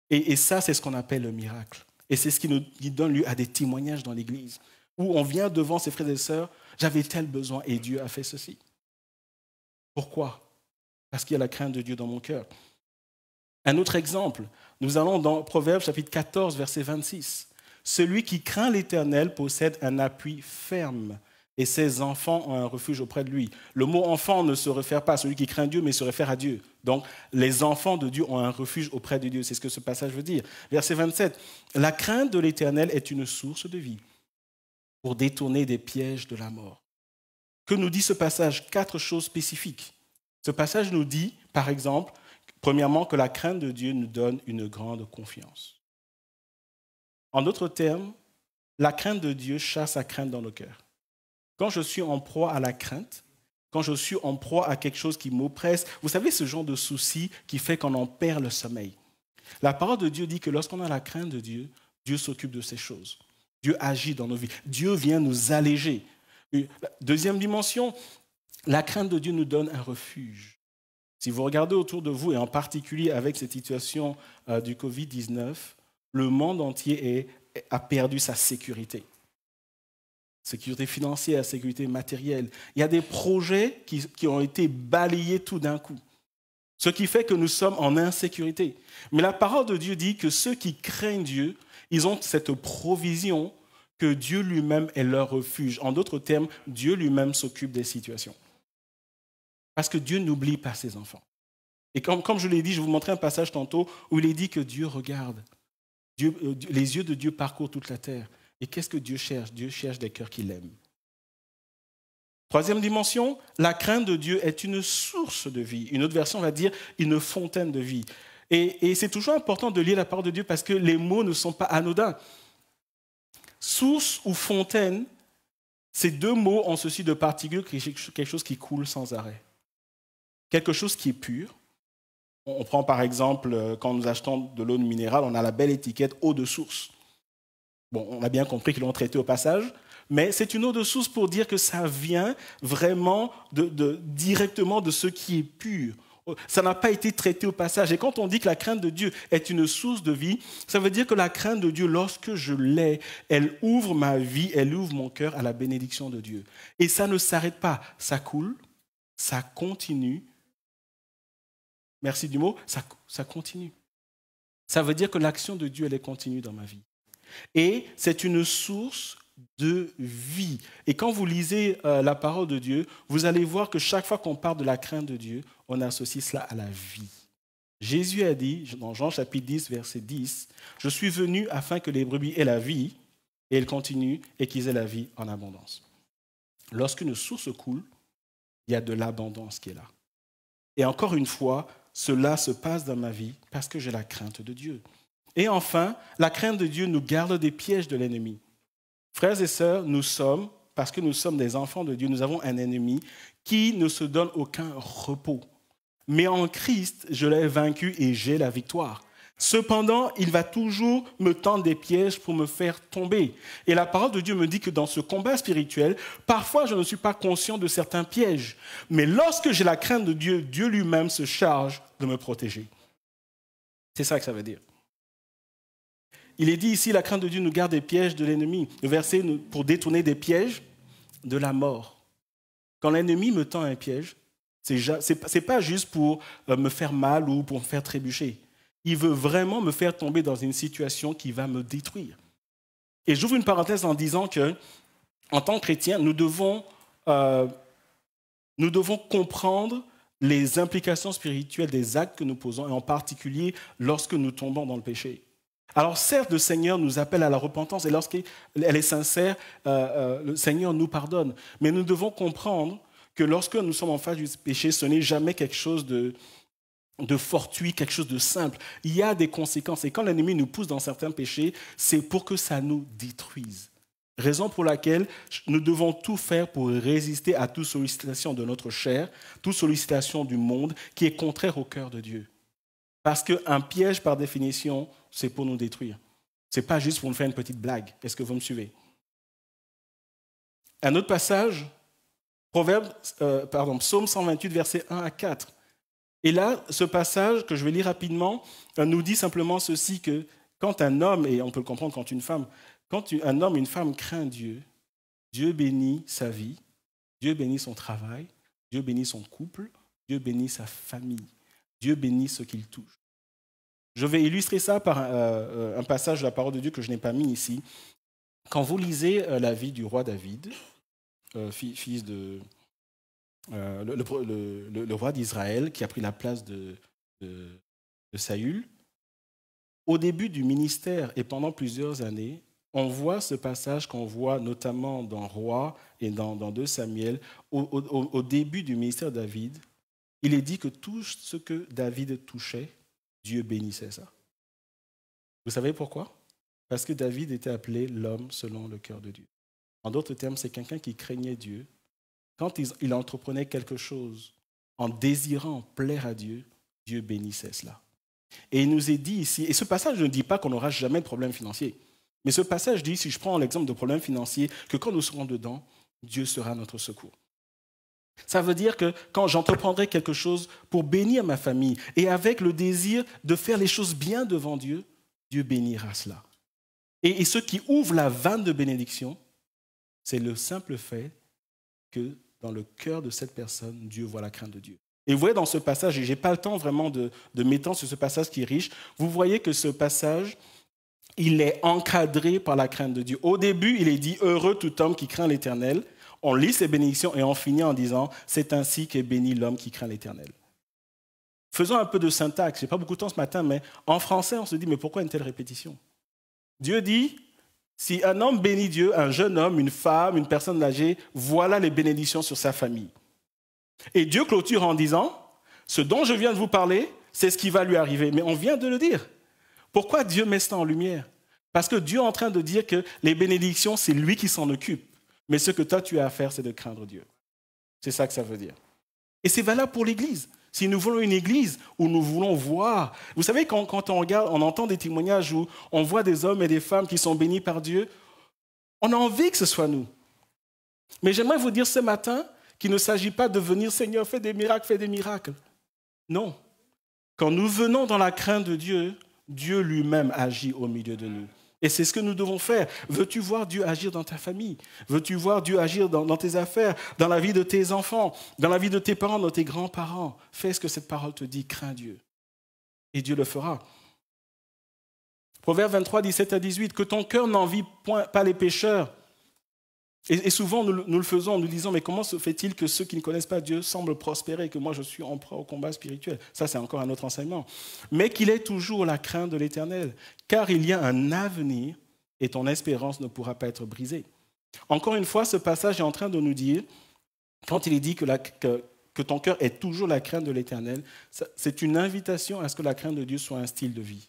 Et ça, c'est ce qu'on appelle le miracle. Et c'est ce qui donne lieu à des témoignages dans l'Église, où on vient devant ses frères et sœurs, j'avais tel besoin et Dieu a fait ceci. Pourquoi? Parce qu'il y a la crainte de Dieu dans mon cœur. Un autre exemple, nous allons dans Proverbes chapitre 14, verset 26. Celui qui craint l'Éternel possède un appui ferme et ses enfants ont un refuge auprès de lui. Le mot enfant ne se réfère pas à celui qui craint Dieu, mais se réfère à Dieu. Donc, les enfants de Dieu ont un refuge auprès de Dieu. C'est ce que ce passage veut dire. Verset 27. La crainte de l'Éternel est une source de vie pour détourner des pièges de la mort. Que nous dit ce passage? 4 choses spécifiques. Ce passage nous dit, par exemple, premièrement, que la crainte de Dieu nous donne une grande confiance. En d'autres termes, la crainte de Dieu chasse la crainte dans nos cœurs. Quand je suis en proie à la crainte, quand je suis en proie à quelque chose qui m'oppresse, vous savez, ce genre de souci qui fait qu'on en perd le sommeil. La parole de Dieu dit que lorsqu'on a la crainte de Dieu, Dieu s'occupe de ces choses. Dieu agit dans nos vies. Dieu vient nous alléger. Deuxième dimension, la crainte de Dieu nous donne un refuge. Si vous regardez autour de vous, et en particulier avec cette situation du Covid-19, le monde entier a perdu sa sécurité. Sécurité financière, sécurité matérielle. Il y a des projets qui ont été balayés tout d'un coup. Ce qui fait que nous sommes en insécurité. Mais la parole de Dieu dit que ceux qui craignent Dieu, ils ont cette provision que Dieu lui-même est leur refuge. En d'autres termes, Dieu lui-même s'occupe des situations. Parce que Dieu n'oublie pas ses enfants. Et comme je l'ai dit, je vais vous montrer un passage tantôt où il est dit que Dieu regarde. Les yeux de Dieu parcourent toute la terre. Et qu'est-ce que Dieu cherche? Dieu cherche des cœurs qui l'aiment. Troisième dimension, la crainte de Dieu est une source de vie. Une autre version va dire une fontaine de vie. Et c'est toujours important de lire la parole de Dieu parce que les mots ne sont pas anodins. Source ou fontaine, ces deux mots ont ceci de particulier, quelque chose qui coule sans arrêt. Quelque chose qui est pur, On prend par exemple, quand nous achetons de l'eau minérale, on a la belle étiquette eau de source. Bon, on a bien compris qu'ils l'ont traité au passage, mais c'est une eau de source pour dire que ça vient vraiment directement de ce qui est pur. Ça n'a pas été traité au passage. Et quand on dit que la crainte de Dieu est une source de vie, ça veut dire que la crainte de Dieu, lorsque je l'ai, elle ouvre ma vie, elle ouvre mon cœur à la bénédiction de Dieu. Et ça ne s'arrête pas, ça coule, ça continue. Merci du mot, ça continue. Ça veut dire que l'action de Dieu, elle est continue dans ma vie. Et c'est une source de vie. Et quand vous lisez la parole de Dieu, vous allez voir que chaque fois qu'on parle de la crainte de Dieu, on associe cela à la vie. Jésus a dit, dans Jean chapitre 10, verset 10, « Je suis venu afin que les brebis aient la vie, et elles continuent, et qu'ils aient la vie en abondance. » Lorsqu'une source coule, il y a de l'abondance qui est là. Et encore une fois, cela se passe dans ma vie parce que j'ai la crainte de Dieu. Et enfin, la crainte de Dieu nous garde des pièges de l'ennemi. Frères et sœurs, parce que nous sommes des enfants de Dieu, nous avons un ennemi qui ne se donne aucun repos. Mais en Christ, je l'ai vaincu et j'ai la victoire. Cependant, il va toujours me tendre des pièges pour me faire tomber. Et la parole de Dieu me dit que dans ce combat spirituel, parfois je ne suis pas conscient de certains pièges. Mais lorsque j'ai la crainte de Dieu, Dieu lui-même se charge de me protéger. C'est ça que ça veut dire. Il est dit ici, la crainte de Dieu nous garde des pièges de l'ennemi. Le verset, pour détourner des pièges de la mort. Quand l'ennemi me tend un piège, c'est pas juste pour me faire mal ou pour me faire trébucher. Il veut vraiment me faire tomber dans une situation qui va me détruire. Et j'ouvre une parenthèse en disant que, en tant que chrétien, nous devons comprendre les implications spirituelles des actes que nous posons, et en particulier lorsque nous tombons dans le péché. Alors certes, le Seigneur nous appelle à la repentance, et lorsqu'elle est sincère, le Seigneur nous pardonne. Mais nous devons comprendre que lorsque nous sommes en face du péché, ce n'est jamais quelque chose de fortuit, quelque chose de simple. Il y a des conséquences. Et quand l'ennemi nous pousse dans certains péchés, c'est pour que ça nous détruise. Raison pour laquelle nous devons tout faire pour résister à toute sollicitation de notre chair, toute sollicitation du monde qui est contraire au cœur de Dieu. Parce qu'un piège, par définition, c'est pour nous détruire. Ce n'est pas juste pour nous faire une petite blague. Est-ce que vous me suivez? Un autre passage, Psaume 128, versets 1 à 4. Et là, ce passage, que je vais lire rapidement, nous dit simplement ceci, que quand un homme, et on peut le comprendre quand une femme, quand un homme et une femme craignent Dieu, Dieu bénit sa vie, Dieu bénit son travail, Dieu bénit son couple, Dieu bénit sa famille, Dieu bénit ce qu'il touche. Je vais illustrer ça par un passage de la parole de Dieu que je n'ai pas mis ici. Quand vous lisez la vie du roi David, fils de... le roi d'Israël qui a pris la place de Saül, au début du ministère et pendant plusieurs années, on voit ce passage qu'on voit notamment dans Roi et dans 2 Samuel. Au début du ministère de David, il est dit que tout ce que David touchait, Dieu bénissait ça. Vous savez pourquoi? Parce que David était appelé l'homme selon le cœur de Dieu. En d'autres termes, c'est quelqu'un qui craignait Dieu. Quand il entreprenait quelque chose en désirant plaire à Dieu, Dieu bénissait cela. Et il nous est dit ici, et ce passage ne dit pas qu'on n'aura jamais de problème financier, mais ce passage dit, si je prends l'exemple de problème financier, que quand nous serons dedans, Dieu sera notre secours. Ça veut dire que quand j'entreprendrai quelque chose pour bénir ma famille et avec le désir de faire les choses bien devant Dieu, Dieu bénira cela. Et ce qui ouvre la vanne de bénédiction, c'est le simple fait que dans le cœur de cette personne, Dieu voit la crainte de Dieu. Et vous voyez dans ce passage, et je n'ai pas le temps vraiment de m'étendre sur ce passage qui est riche, vous voyez que ce passage, il est encadré par la crainte de Dieu. Au début, il est dit « Heureux tout homme qui craint l'Éternel ». On lit ces bénédictions et on finit en disant « C'est ainsi qu'est béni l'homme qui craint l'Éternel ». Faisons un peu de syntaxe. Je n'ai pas beaucoup de temps ce matin, mais en français, on se dit « Mais pourquoi une telle répétition ?» Dieu dit « Si un homme bénit Dieu, un jeune homme, une femme, une personne âgée, voilà les bénédictions sur sa famille. » Et Dieu clôture en disant « Ce dont je viens de vous parler, c'est ce qui va lui arriver. » Mais on vient de le dire. Pourquoi Dieu met ça en lumière? Parce que Dieu est en train de dire que les bénédictions, c'est lui qui s'en occupe. Mais ce que toi, tu as à faire, c'est de craindre Dieu. C'est ça que ça veut dire. Et c'est valable pour l'Église. Si nous voulons une église où nous voulons voir, vous savez, quand on regarde, on entend des témoignages où on voit des hommes et des femmes qui sont bénis par Dieu, on a envie que ce soit nous. Mais j'aimerais vous dire ce matin qu'il ne s'agit pas de venir, Seigneur, fais des miracles, fais des miracles. Non. Quand nous venons dans la crainte de Dieu, Dieu lui-même agit au milieu de nous. Et c'est ce que nous devons faire. Veux-tu voir Dieu agir dans ta famille? Veux-tu voir Dieu agir dans tes affaires, dans la vie de tes enfants, dans la vie de tes parents, de tes grands-parents? Fais ce que cette parole te dit, crains Dieu. Et Dieu le fera. Proverbe 23, 17 à 18, que ton cœur n'envie pas les pécheurs. Et souvent, nous le faisons en nous disant, mais comment se fait-il que ceux qui ne connaissent pas Dieu semblent prospérer, que moi je suis en proie au combat spirituel? Ça, c'est encore un autre enseignement. Mais qu'il ait toujours la crainte de l'Éternel, car il y a un avenir et ton espérance ne pourra pas être brisée. Encore une fois, ce passage est en train de nous dire, quand il est dit que ton cœur ait toujours la crainte de l'Éternel, c'est une invitation à ce que la crainte de Dieu soit un style de vie.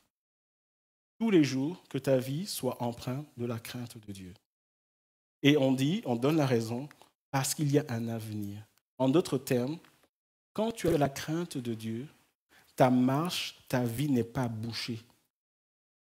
Tous les jours, que ta vie soit empreinte de la crainte de Dieu. Et on donne la raison, parce qu'il y a un avenir. En d'autres termes, quand tu as la crainte de Dieu, ta marche, ta vie n'est pas bouchée.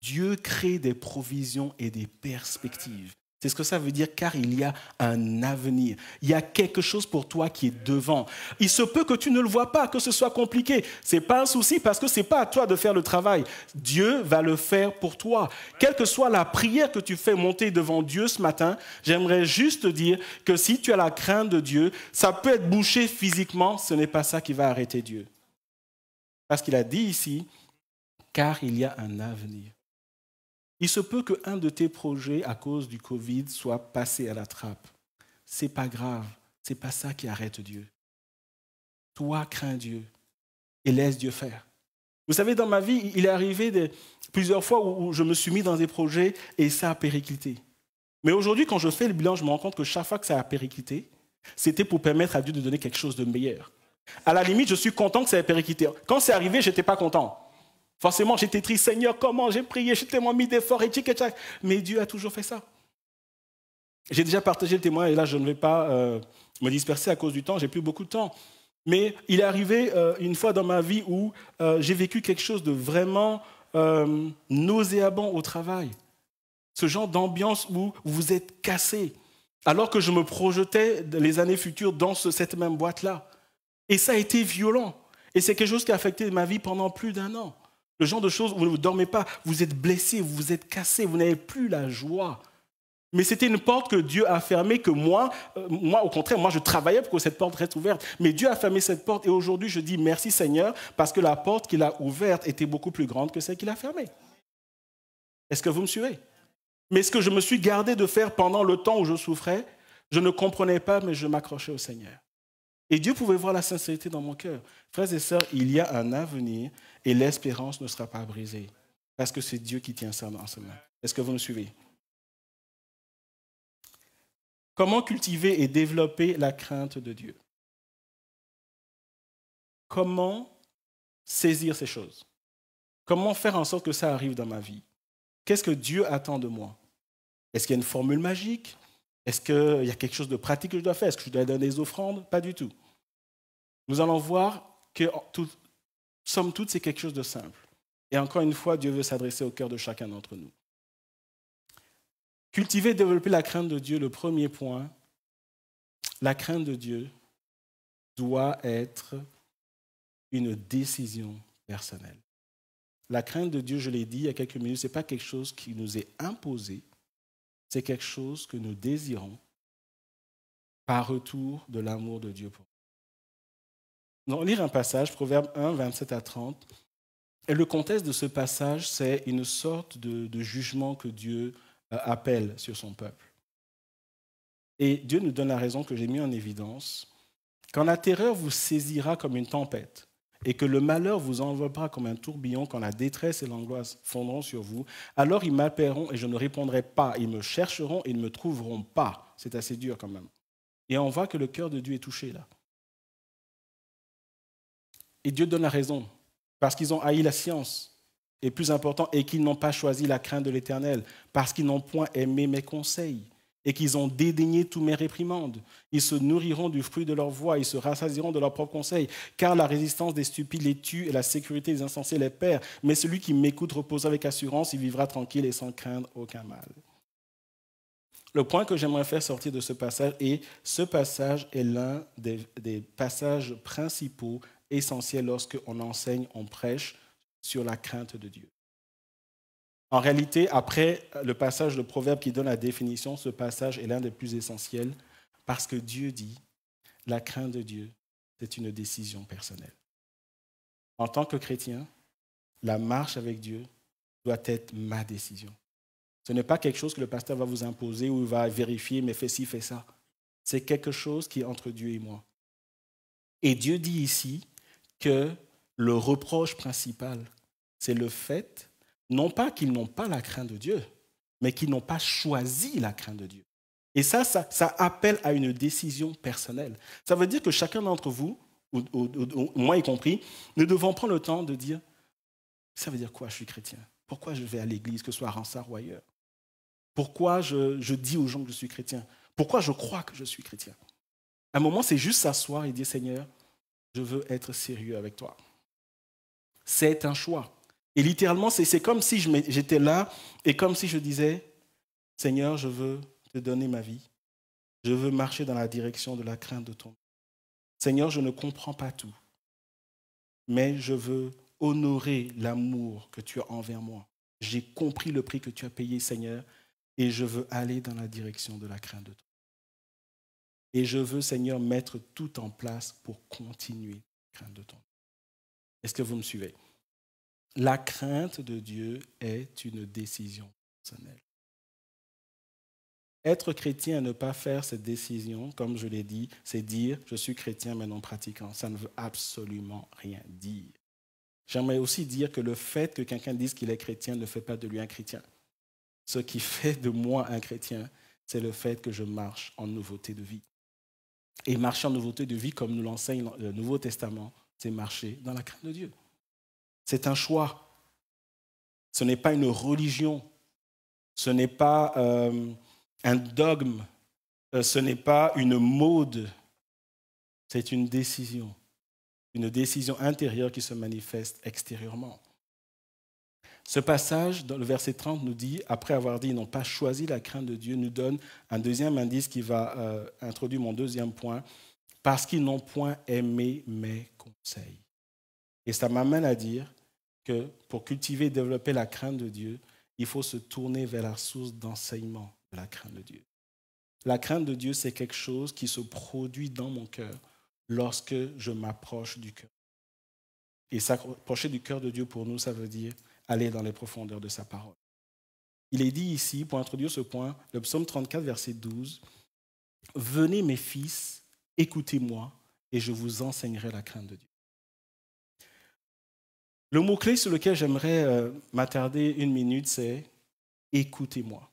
Dieu crée des provisions et des perspectives. C'est ce que ça veut dire, car il y a un avenir. Il y a quelque chose pour toi qui est devant. Il se peut que tu ne le vois pas, que ce soit compliqué. Ce n'est pas un souci parce que ce n'est pas à toi de faire le travail. Dieu va le faire pour toi. Quelle que soit la prière que tu fais monter devant Dieu ce matin, j'aimerais juste te dire que si tu as la crainte de Dieu, ça peut être bouché physiquement, ce n'est pas ça qui va arrêter Dieu. Parce qu'il a dit ici, car il y a un avenir. Il se peut qu'un de tes projets, à cause du Covid, soit passé à la trappe. Ce n'est pas grave. Ce n'est pas ça qui arrête Dieu. Toi, crains Dieu et laisse Dieu faire. Vous savez, dans ma vie, il est arrivé plusieurs fois où je me suis mis dans des projets et ça a périclité. Mais aujourd'hui, quand je fais le bilan, je me rends compte que chaque fois que ça a périclité, c'était pour permettre à Dieu de donner quelque chose de meilleur. À la limite, je suis content que ça ait périclité. Quand c'est arrivé, je n'étais pas content. Forcément, j'étais triste. Seigneur, comment j'ai prié, j'ai tellement mis d'efforts et tchic et tchac. Mais Dieu a toujours fait ça. J'ai déjà partagé le témoin et là, je ne vais pas me disperser à cause du temps. J'ai plus beaucoup de temps. Mais il est arrivé une fois dans ma vie où j'ai vécu quelque chose de vraiment nauséabond au travail. Ce genre d'ambiance où vous êtes cassé. Alors que je me projetais les années futures dans cette même boîte-là. Et ça a été violent. Et c'est quelque chose qui a affecté ma vie pendant plus d'1 an. Le genre de choses où vous ne dormez pas, vous êtes blessé, vous vous êtes cassé, vous n'avez plus la joie. Mais c'était une porte que Dieu a fermée, que moi, au contraire, moi je travaillais pour que cette porte reste ouverte. Mais Dieu a fermé cette porte et aujourd'hui je dis merci Seigneur parce que la porte qu'il a ouverte était beaucoup plus grande que celle qu'il a fermée. Est-ce que vous me suivez? Mais ce que je me suis gardé de faire pendant le temps où je souffrais, je ne comprenais pas, mais je m'accrochais au Seigneur. Et Dieu pouvait voir la sincérité dans mon cœur. Frères et sœurs, il y a un avenir et l'espérance ne sera pas brisée. Parce que c'est Dieu qui tient ça dans sa main. Est-ce que vous me suivez? Comment cultiver et développer la crainte de Dieu? Comment saisir ces choses? Comment faire en sorte que ça arrive dans ma vie? Qu'est-ce que Dieu attend de moi? Est-ce qu'il y a une formule magique? Est-ce qu'il y a quelque chose de pratique que je dois faire? Est-ce que je dois donner des offrandes? Pas du tout. Nous allons voir que, somme toute, c'est quelque chose de simple. Et encore une fois, Dieu veut s'adresser au cœur de chacun d'entre nous. Cultiver et développer la crainte de Dieu, le premier point, la crainte de Dieu doit être une décision personnelle. La crainte de Dieu, je l'ai dit il y a quelques minutes, ce n'est pas quelque chose qui nous est imposé, c'est quelque chose que nous désirons par retour de l'amour de Dieu pour nous. Nous allons lire un passage, Proverbe 1, 27 à 30. Et le contexte de ce passage, c'est une sorte de jugement que Dieu appelle sur son peuple. Et Dieu nous donne la raison que j'ai mis en évidence. Quand la terreur vous saisira comme une tempête et que le malheur vous enveloppera comme un tourbillon, quand la détresse et l'angoisse fondront sur vous, alors ils m'appelleront et je ne répondrai pas. Ils me chercheront et ils ne me trouveront pas. C'est assez dur quand même. Et on voit que le cœur de Dieu est touché là. Et Dieu donne la raison, parce qu'ils ont haï la science, et plus important, et qu'ils n'ont pas choisi la crainte de l'Éternel, parce qu'ils n'ont point aimé mes conseils. et qu'ils ont dédaigné tous mes réprimandes. Ils se nourriront du fruit de leur voix, ils se rassasieront de leurs propres conseils, car la résistance des stupides les tue et la sécurité des insensés les perd. Mais celui qui m'écoute repose avec assurance, il vivra tranquille et sans craindre aucun mal. Le point que j'aimerais faire sortir de ce passage, et ce passage est l'un des passages principaux, essentiels lorsqu'on enseigne, on prêche sur la crainte de Dieu. En réalité, après le passage de Proverbe qui donne la définition, ce passage est l'un des plus essentiels parce que Dieu dit, la crainte de Dieu, c'est une décision personnelle. En tant que chrétien, la marche avec Dieu doit être ma décision. Ce n'est pas quelque chose que le pasteur va vous imposer ou il va vérifier, mais fais ci, fais ça. C'est quelque chose qui est entre Dieu et moi. Et Dieu dit ici que le reproche principal, c'est le fait non pas qu'ils n'ont pas la crainte de Dieu, mais qu'ils n'ont pas choisi la crainte de Dieu. Et ça appelle à une décision personnelle. Ça veut dire que chacun d'entre vous, ou moi y compris, nous devons prendre le temps de dire, ça veut dire quoi je suis chrétien? Pourquoi je vais à l'église, que ce soit à Ronsard ou ailleurs? Pourquoi je dis aux gens que je suis chrétien? Pourquoi je crois que je suis chrétien? À un moment, c'est juste s'asseoir et dire, Seigneur, je veux être sérieux avec toi. C'est un choix. Et littéralement, c'est comme si j'étais là et comme si je disais, Seigneur, je veux te donner ma vie. Je veux marcher dans la direction de la crainte de ton nom. Seigneur, je ne comprends pas tout, mais je veux honorer l'amour que tu as envers moi. J'ai compris le prix que tu as payé, Seigneur, et je veux aller dans la direction de la crainte de ton nom. Et je veux, Seigneur, mettre tout en place pour continuer la crainte de ton nom. Est-ce que vous me suivez? La crainte de Dieu est une décision personnelle. Être chrétien et ne pas faire cette décision, comme je l'ai dit, c'est dire « je suis chrétien mais non pratiquant ». Ça ne veut absolument rien dire. J'aimerais aussi dire que le fait que quelqu'un dise qu'il est chrétien ne fait pas de lui un chrétien. Ce qui fait de moi un chrétien, c'est le fait que je marche en nouveauté de vie. Et marcher en nouveauté de vie, comme nous l'enseigne le Nouveau Testament, c'est marcher dans la crainte de Dieu. C'est un choix. Ce n'est pas une religion. Ce n'est pas un dogme. Ce n'est pas une mode. C'est une décision. Une décision intérieure qui se manifeste extérieurement. Ce passage, dans le verset 30, nous dit, après avoir dit « ils n'ont pas choisi la crainte de Dieu », nous donne un deuxième indice qui va introduire mon deuxième point, « parce qu'ils n'ont point aimé mes conseils ». Et ça m'amène à dire que pour cultiver et développer la crainte de Dieu, il faut se tourner vers la source d'enseignement de la crainte de Dieu. La crainte de Dieu, c'est quelque chose qui se produit dans mon cœur lorsque je m'approche du cœur. Et s'approcher du cœur de Dieu pour nous, ça veut dire aller dans les profondeurs de sa parole. Il est dit ici, pour introduire ce point, le psaume 34, verset 12, « Venez mes fils, écoutez-moi, et je vous enseignerai la crainte de Dieu. » Le mot-clé sur lequel j'aimerais m'attarder une minute, c'est « écoutez-moi ».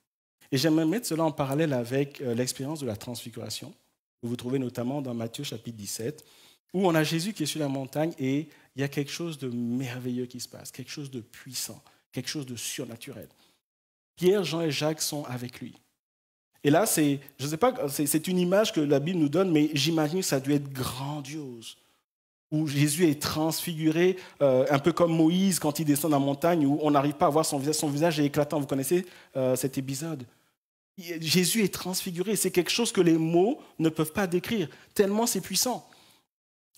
Et j'aimerais mettre cela en parallèle avec l'expérience de la transfiguration, que vous trouvez notamment dans Matthieu chapitre 17, où on a Jésus qui est sur la montagne et il y a quelque chose de merveilleux qui se passe, quelque chose de puissant, quelque chose de surnaturel. Pierre, Jean et Jacques sont avec lui. Et là, je ne sais pas, c'est une image que la Bible nous donne, mais j'imagine que ça a dû être grandiose, où Jésus est transfiguré, un peu comme Moïse quand il descend dans la montagne, où on n'arrive pas à voir son visage est éclatant. Vous connaissez cet épisode? Jésus est transfiguré, c'est quelque chose que les mots ne peuvent pas décrire, tellement c'est puissant.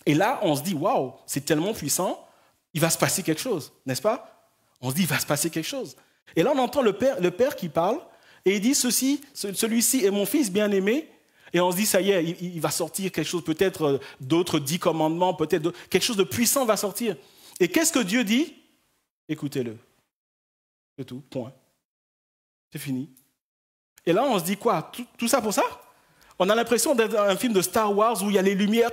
Et là, on se dit, waouh, c'est tellement puissant, il va se passer quelque chose, n'est-ce pas? On se dit, il va se passer quelque chose. Et là, on entend le père qui parle, et il dit, celui-ci est mon fils bien-aimé. Et on se dit, ça y est, il va sortir quelque chose, peut-être d'autres 10 commandements, peut-être quelque chose de puissant va sortir. Et qu'est-ce que Dieu dit? Écoutez-le. C'est tout, point. C'est fini. Et là, on se dit quoi? Tout ça pour ça? On a l'impression d'être dans un film de Star Wars où il y a les lumières,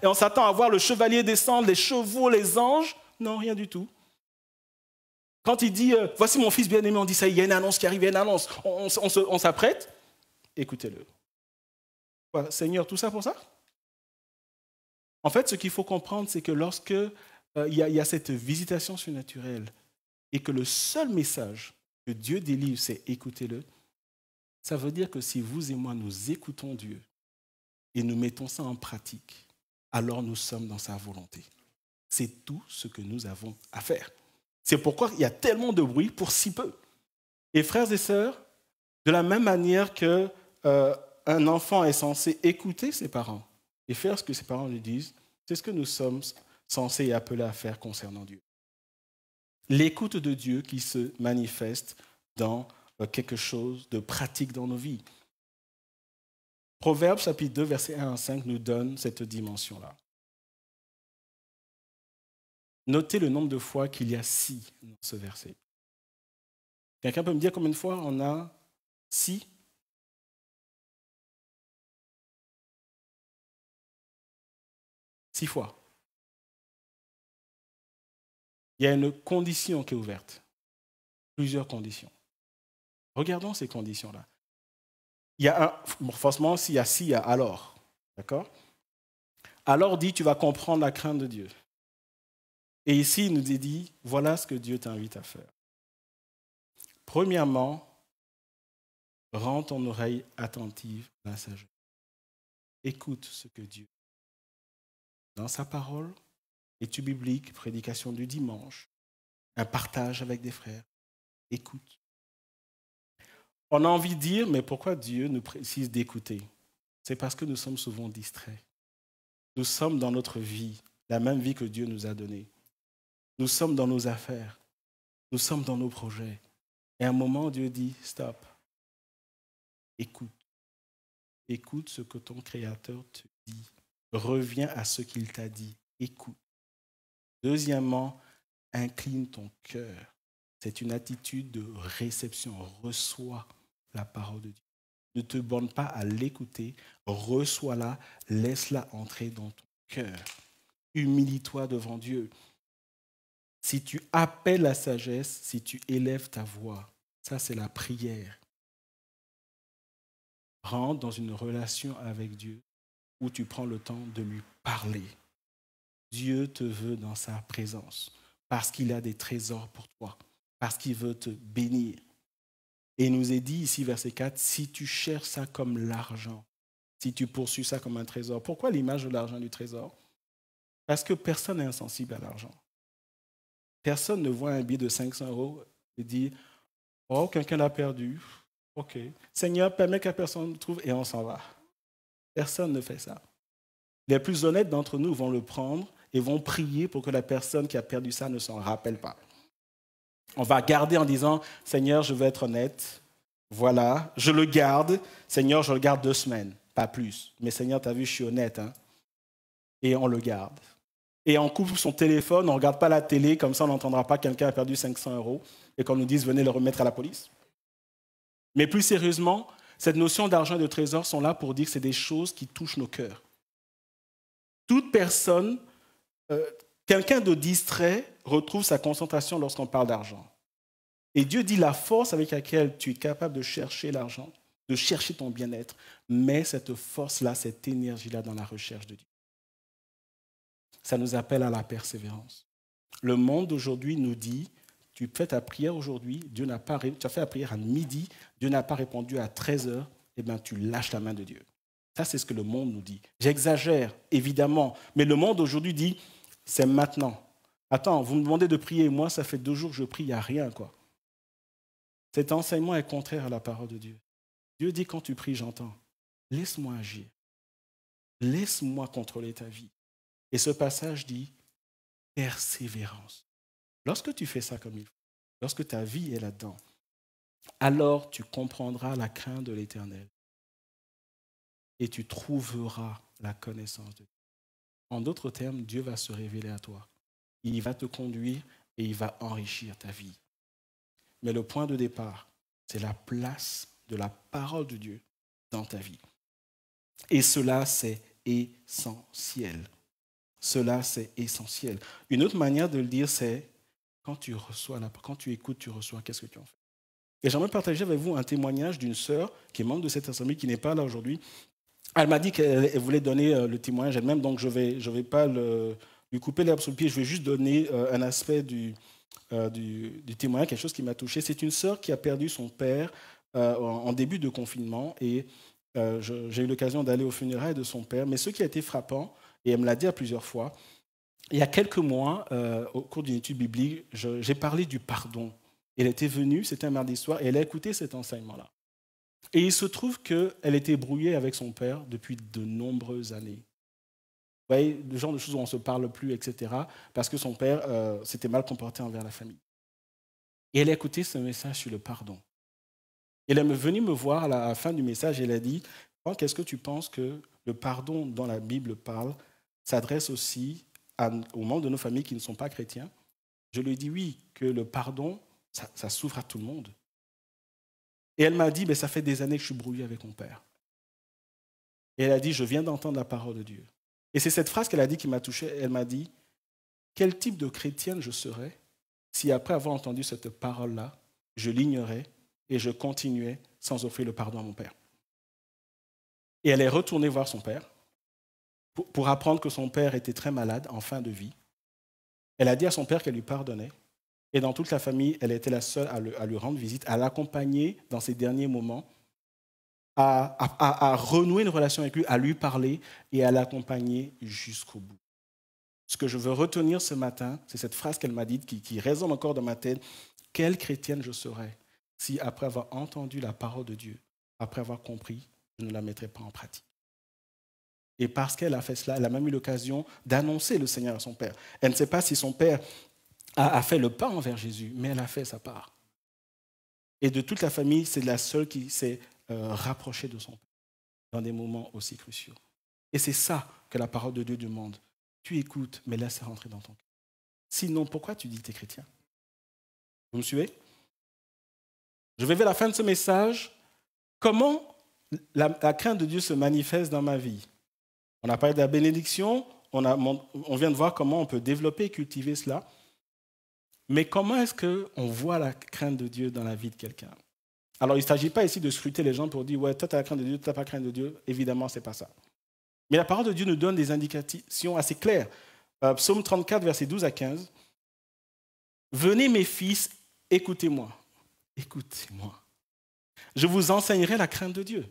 et on s'attend à voir le chevalier descendre, les chevaux, les anges. Non, rien du tout. Quand il dit, voici mon fils bien-aimé, on dit, ça y est, il y a une annonce qui arrive, il y a une annonce. On s'apprête, écoutez-le. Voilà, Seigneur, tout ça pour ça? En fait, ce qu'il faut comprendre, c'est que lorsque il y a cette visitation surnaturelle et que le seul message que Dieu délivre, c'est écoutez-le, Ça veut dire que si vous et moi, nous écoutons Dieu et nous mettons ça en pratique, alors nous sommes dans sa volonté. C'est tout ce que nous avons à faire. C'est pourquoi il y a tellement de bruit pour si peu. Et frères et sœurs, de la même manière qu'un enfant est censé écouter ses parents et faire ce que ses parents lui disent, c'est ce que nous sommes censés et appelés à faire concernant Dieu. L'écoute de Dieu qui se manifeste dans quelque chose de pratique dans nos vies. Proverbes chapitre 2, versets 1 à 5 nous donne cette dimension-là. Notez le nombre de fois qu'il y a si dans ce verset. Quelqu'un peut me dire combien de fois on a si? Six fois. Il y a une condition qui est ouverte. Plusieurs conditions. Regardons ces conditions-là. Il y a forcément, s'il y a si, il y a alors. D'accord? Alors dit, tu vas comprendre la crainte de Dieu. Et ici, il nous est dit, voilà ce que Dieu t'invite à faire. Premièrement, rends ton oreille attentive à la sagesse. Écoute ce que Dieu dit. Dans sa parole, étude biblique, prédication du dimanche, un partage avec des frères. Écoute. On a envie de dire, mais pourquoi Dieu nous précise d'écouter? C'est parce que nous sommes souvent distraits. Nous sommes dans notre vie, la même vie que Dieu nous a donnée. Nous sommes dans nos affaires. Nous sommes dans nos projets. Et à un moment, Dieu dit, stop. Écoute. Écoute ce que ton Créateur te dit. Reviens à ce qu'il t'a dit. Écoute. Deuxièmement, incline ton cœur. C'est une attitude de réception. Reçois la parole de Dieu. Ne te borne pas à l'écouter. Reçois-la. Laisse-la entrer dans ton cœur. Humilie-toi devant Dieu. Si tu appelles la sagesse, si tu élèves ta voix, ça c'est la prière. Rentre dans une relation avec Dieu où tu prends le temps de lui parler. Dieu te veut dans sa présence parce qu'il a des trésors pour toi, parce qu'il veut te bénir. Et il nous est dit ici, verset 4, si tu cherches ça comme l'argent, si tu poursuis ça comme un trésor. Pourquoi l'image de l'argent du trésor? Parce que personne n'est insensible à l'argent. Personne ne voit un billet de 500 € et dit « Oh, quelqu'un l'a perdu. Ok. Seigneur, permets que personne le trouve et on s'en va. » Personne ne fait ça. Les plus honnêtes d'entre nous vont le prendre et vont prier pour que la personne qui a perdu ça ne s'en rappelle pas. On va garder en disant « Seigneur, je veux être honnête. Voilà, je le garde. Seigneur, je le garde 2 semaines, pas plus. Mais Seigneur, tu as vu, je suis honnête. Hein? » Et on le garde. Et on coupe son téléphone, on ne regarde pas la télé, comme ça on n'entendra pas quelqu'un a perdu 500 € et qu'on nous dise venez le remettre à la police. Mais plus sérieusement, cette notion d'argent et de trésor sont là pour dire que c'est des choses qui touchent nos cœurs. Toute personne, quelqu'un de distrait retrouve sa concentration lorsqu'on parle d'argent. Et Dieu dit la force avec laquelle tu es capable de chercher l'argent, de chercher ton bien-être, mets cette force-là, cette énergie-là dans la recherche de Dieu. Ça nous appelle à la persévérance. Le monde d'aujourd'hui nous dit, tu fais ta prière aujourd'hui, tu as fait la prière à midi, Dieu n'a pas répondu à 13h, eh bien tu lâches la main de Dieu. Ça, c'est ce que le monde nous dit. J'exagère, évidemment, mais le monde aujourd'hui dit, c'est maintenant. Attends, vous me demandez de prier, moi, ça fait 2 jours que je prie, il n'y a rien, quoi. Cet enseignement est contraire à la parole de Dieu. Dieu dit, quand tu pries, j'entends. Laisse-moi agir. Laisse-moi contrôler ta vie. Et ce passage dit persévérance. Lorsque tu fais ça comme il faut, lorsque ta vie est là-dedans, alors tu comprendras la crainte de l'Éternel et tu trouveras la connaissance de Dieu. En d'autres termes, Dieu va se révéler à toi. Il va te conduire et il va enrichir ta vie. Mais le point de départ, c'est la place de la parole de Dieu dans ta vie. Et cela, c'est essentiel. Cela, c'est essentiel. Une autre manière de le dire, c'est quand tu écoutes, tu reçois, qu'est-ce que tu en fais? Et j'aimerais partager avec vous un témoignage d'une sœur qui est membre de cette assemblée, qui n'est pas là aujourd'hui. Elle m'a dit qu'elle voulait donner le témoignage elle-même, donc je vais pas lui couper l'herbe sous le pied, je vais juste donner un aspect du témoignage, quelque chose qui m'a touché. C'est une sœur qui a perdu son père en début de confinement et j'ai eu l'occasion d'aller aux funérailles de son père. Mais ce qui a été frappant, et elle me l'a dit à plusieurs fois, il y a quelques mois, au cours d'une étude biblique, j'ai parlé du pardon. Elle était venue, c'était un mardi soir, et elle a écouté cet enseignement-là. Et il se trouve qu'elle était brouillée avec son père depuis de nombreuses années. Vous voyez, le genre de choses où on ne se parle plus, etc., parce que son père s'était mal comporté envers la famille. Et elle a écouté ce message sur le pardon. Elle est venue me voir à la fin du message et elle a dit « Franck, est-ce que tu penses que le pardon dont la Bible parle s'adresse aussi aux membres de nos familles qui ne sont pas chrétiens ?» Je lui ai dit oui, que le pardon, ça s'ouvre à tout le monde. Et elle m'a dit « Ça fait des années que je suis brouillée avec mon père. » Et elle a dit « Je viens d'entendre la parole de Dieu. » Et c'est cette phrase qu'elle a dit qui m'a touché. Elle m'a dit « Quel type de chrétienne je serais si après avoir entendu cette parole-là, je l'ignorais et je continuais sans offrir le pardon à mon père. » Et elle est retournée voir son père pour apprendre que son père était très malade, en fin de vie. Elle a dit à son père qu'elle lui pardonnait. Et dans toute la famille, elle était la seule à lui rendre visite, à l'accompagner dans ses derniers moments, à renouer une relation avec lui, à lui parler et à l'accompagner jusqu'au bout. Ce que je veux retenir ce matin, c'est cette phrase qu'elle m'a dite, qui résonne encore dans ma tête. Quelle chrétienne je serais si, après avoir entendu la parole de Dieu, après avoir compris, je ne la mettrais pas en pratique. Et parce qu'elle a fait cela, elle a même eu l'occasion d'annoncer le Seigneur à son père. Elle ne sait pas si son père a fait le pas envers Jésus, mais elle a fait sa part. Et de toute la famille, c'est la seule qui s'est rapprochée de son père dans des moments aussi cruciaux. Et c'est ça que la parole de Dieu demande. Tu écoutes, mais laisse rentrer dans ton cœur. Sinon, pourquoi tu dis que tu es chrétien? Vous me suivez? Je vais vers la fin de ce message. Comment la crainte de Dieu se manifeste dans ma vie? On a parlé de la bénédiction, on vient de voir comment on peut développer et cultiver cela. Mais comment est-ce qu'on voit la crainte de Dieu dans la vie de quelqu'un? Alors, il ne s'agit pas ici de scruter les gens pour dire « Ouais, toi, tu as la crainte de Dieu, tu n'as pas la crainte de Dieu. » Évidemment, ce n'est pas ça. Mais la parole de Dieu nous donne des indications assez claires. Psaume 34, versets 12 à 15. « Venez, mes fils, écoutez-moi. Écoutez-moi. Je vous enseignerai la crainte de Dieu.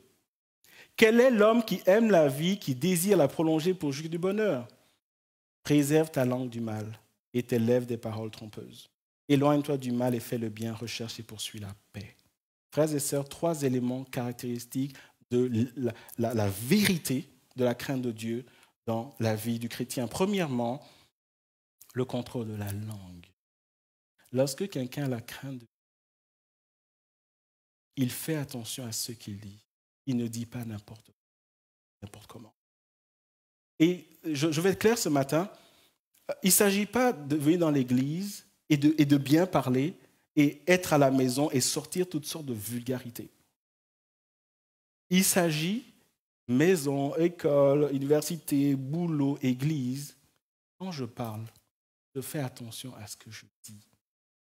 Quel est l'homme qui aime la vie, qui désire la prolonger pour jouir du bonheur? Préserve ta langue du mal et tes lèvres des paroles trompeuses. Éloigne-toi du mal et fais le bien, recherche et poursuis la paix. » Frères et sœurs, 3 éléments caractéristiques de la vérité de la crainte de Dieu dans la vie du chrétien. Premièrement, le contrôle de la langue. Lorsque quelqu'un a la crainte de Dieu, il fait attention à ce qu'il dit. Il ne dit pas n'importe comment. Et je vais être clair ce matin, il ne s'agit pas de venir dans l'église et de bien parler et être à la maison et sortir toutes sortes de vulgarités. Il s'agit maison, école, université, boulot, église. Quand je parle, je fais attention à ce que je dis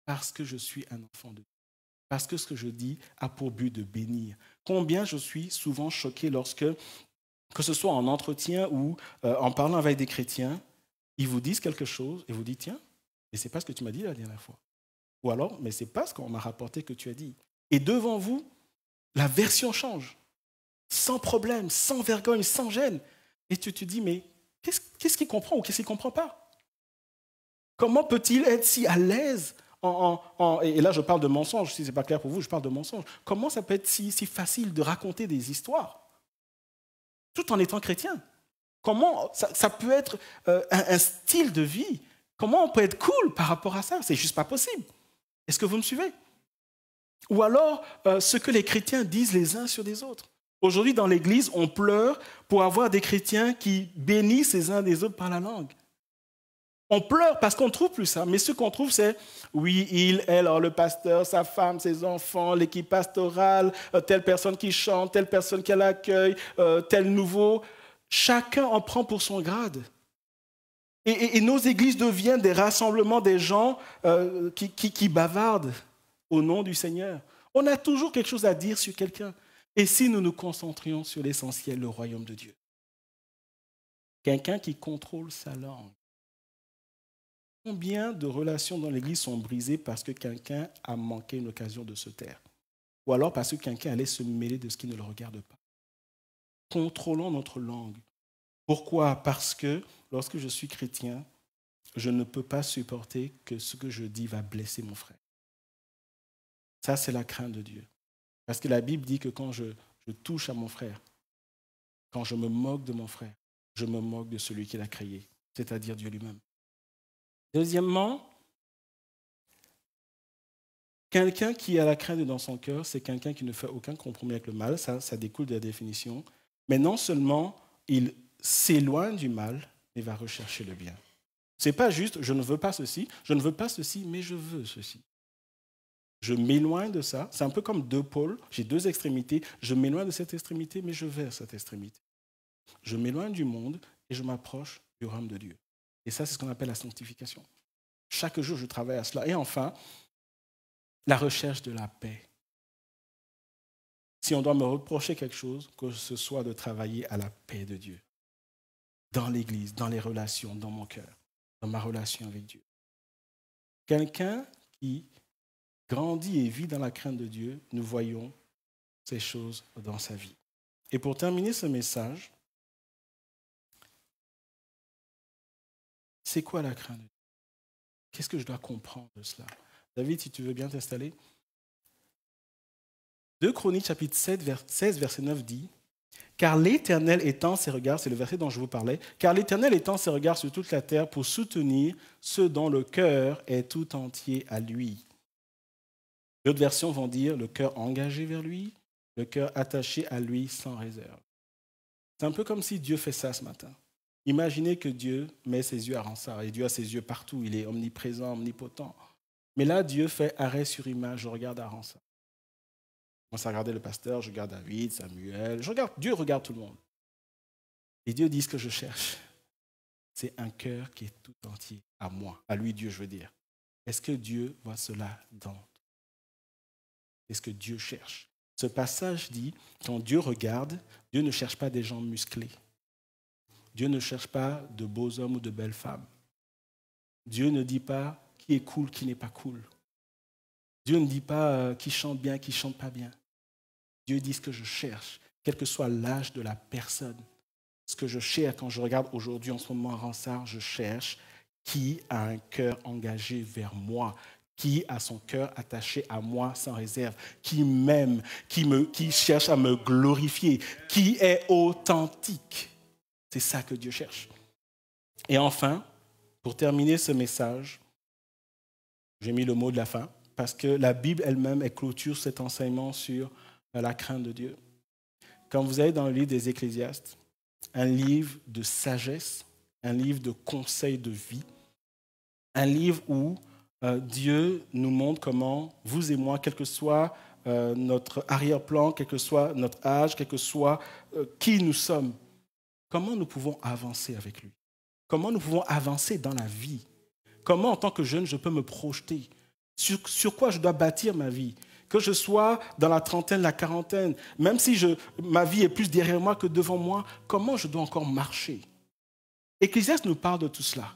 parce que je suis un enfant de Dieu. Parce que ce que je dis a pour but de bénir. Combien je suis souvent choqué lorsque, que ce soit en entretien ou en parlant avec des chrétiens, ils vous disent quelque chose et vous dites, tiens, mais ce n'est pas ce que tu m'as dit la dernière fois. Ou alors, mais ce n'est pas ce qu'on m'a rapporté que tu as dit. Et devant vous, la version change. Sans problème, sans vergogne, sans gêne. Et tu te dis, mais qu'est-ce qu'il comprend ou qu'est-ce qu'il ne comprend pas? Comment peut-il être si à l'aise et là, je parle de mensonges. Si ce n'est pas clair pour vous, je parle de mensonges. Comment ça peut être si facile de raconter des histoires tout en étant chrétien? Comment ça peut être un style de vie? Comment on peut être cool par rapport à ça? C'est juste pas possible. Est-ce que vous me suivez? Ou alors, ce que les chrétiens disent les uns sur les autres. Aujourd'hui, dans l'Église, on pleure pour avoir des chrétiens qui bénissent les uns des autres par la langue. On pleure parce qu'on ne trouve plus ça. Mais ce qu'on trouve, c'est, oui, il, elle, alors le pasteur, sa femme, ses enfants, l'équipe pastorale, telle personne qui chante, telle personne qui a l'accueil, tel nouveau. Chacun en prend pour son grade. Et nos églises deviennent des rassemblements des gens qui bavardent au nom du Seigneur. On a toujours quelque chose à dire sur quelqu'un. Et si nous nous concentrions sur l'essentiel, le royaume de Dieu? Quelqu'un qui contrôle sa langue. Combien de relations dans l'Église sont brisées parce que quelqu'un a manqué une occasion de se taire? ou alors parce que quelqu'un allait se mêler de ce qui ne le regarde pas. Contrôlons notre langue. Pourquoi? Parce que lorsque je suis chrétien, je ne peux pas supporter que ce que je dis va blesser mon frère. Ça, c'est la crainte de Dieu. Parce que la Bible dit que quand je touche à mon frère, quand je me moque de mon frère, je me moque de celui qui l'a créé, c'est-à-dire Dieu lui-même. Deuxièmement, quelqu'un qui a la crainte dans son cœur, c'est quelqu'un qui ne fait aucun compromis avec le mal, ça découle de la définition, mais non seulement il s'éloigne du mal, mais va rechercher le bien. Ce n'est pas juste, je ne veux pas ceci, mais je veux ceci. Je m'éloigne de ça. C'est un peu comme deux pôles. J'ai deux extrémités. Je m'éloigne de cette extrémité, mais je vais à cette extrémité. Je m'éloigne du monde et je m'approche du royaume de Dieu. Et ça, c'est ce qu'on appelle la sanctification. Chaque jour, je travaille à cela. Et enfin, la recherche de la paix. Si on doit me reprocher quelque chose, que ce soit de travailler à la paix de Dieu. Dans l'Église, dans les relations, dans mon cœur, dans ma relation avec Dieu. Quelqu'un qui grandit et vit dans la crainte de Dieu, nous voyons ces choses dans sa vie. Et pour terminer ce message, c'est quoi la crainte de Dieu? Qu'est-ce que je dois comprendre de cela? David, si tu veux bien t'installer. 2 Chroniques, chapitre 16, verset 9 dit « Car l'Éternel étend ses regards », c'est le verset dont je vous parlais, « Car l'Éternel étend ses regards sur toute la terre pour soutenir ceux dont le cœur est tout entier à lui. » D'autres versions vont dire le cœur engagé vers lui, le cœur attaché à lui sans réserve. C'est un peu comme si Dieu fait ça ce matin. Imaginez que Dieu met ses yeux à Ronsard, et Dieu a ses yeux partout, il est omniprésent, omnipotent. Mais là, Dieu fait arrêt sur image, je regarde à Ronsard. Je commence à regarder le pasteur, je regarde David, Samuel, Dieu regarde tout le monde. Et Dieu dit ce que je cherche. C'est un cœur qui est tout entier à moi, à lui Dieu je veux dire. Est-ce que Dieu voit cela dans toi? C'est ce que Dieu cherche. Ce passage dit, quand Dieu regarde, Dieu ne cherche pas des gens musclés. Dieu ne cherche pas de beaux hommes ou de belles femmes. Dieu ne dit pas qui est cool, qui n'est pas cool. Dieu ne dit pas qui chante bien, qui ne chante pas bien. Dieu dit ce que je cherche, quel que soit l'âge de la personne. Ce que je cherche quand je regarde aujourd'hui en ce moment à Ronsard, je cherche qui a un cœur engagé vers moi, qui a son cœur attaché à moi sans réserve, qui m'aime, qui cherche à me glorifier, qui est authentique. C'est ça que Dieu cherche. Et enfin, pour terminer ce message, j'ai mis le mot de la fin, parce que la Bible elle-même, elle clôture cet enseignement sur la crainte de Dieu. Quand vous allez dans le livre des Ecclésiastes, un livre de sagesse, un livre de conseils de vie, un livre où Dieu nous montre comment, vous et moi, quel que soit notre arrière-plan, quel que soit notre âge, quel que soit qui nous sommes, comment nous pouvons avancer avec lui? Comment nous pouvons avancer dans la vie? Comment, en tant que jeune, je peux me projeter? Sur quoi je dois bâtir ma vie? Que je sois dans la trentaine, la quarantaine, même si ma vie est plus derrière moi que devant moi, comment je dois encore marcher? Ecclésiaste nous parle de tout cela.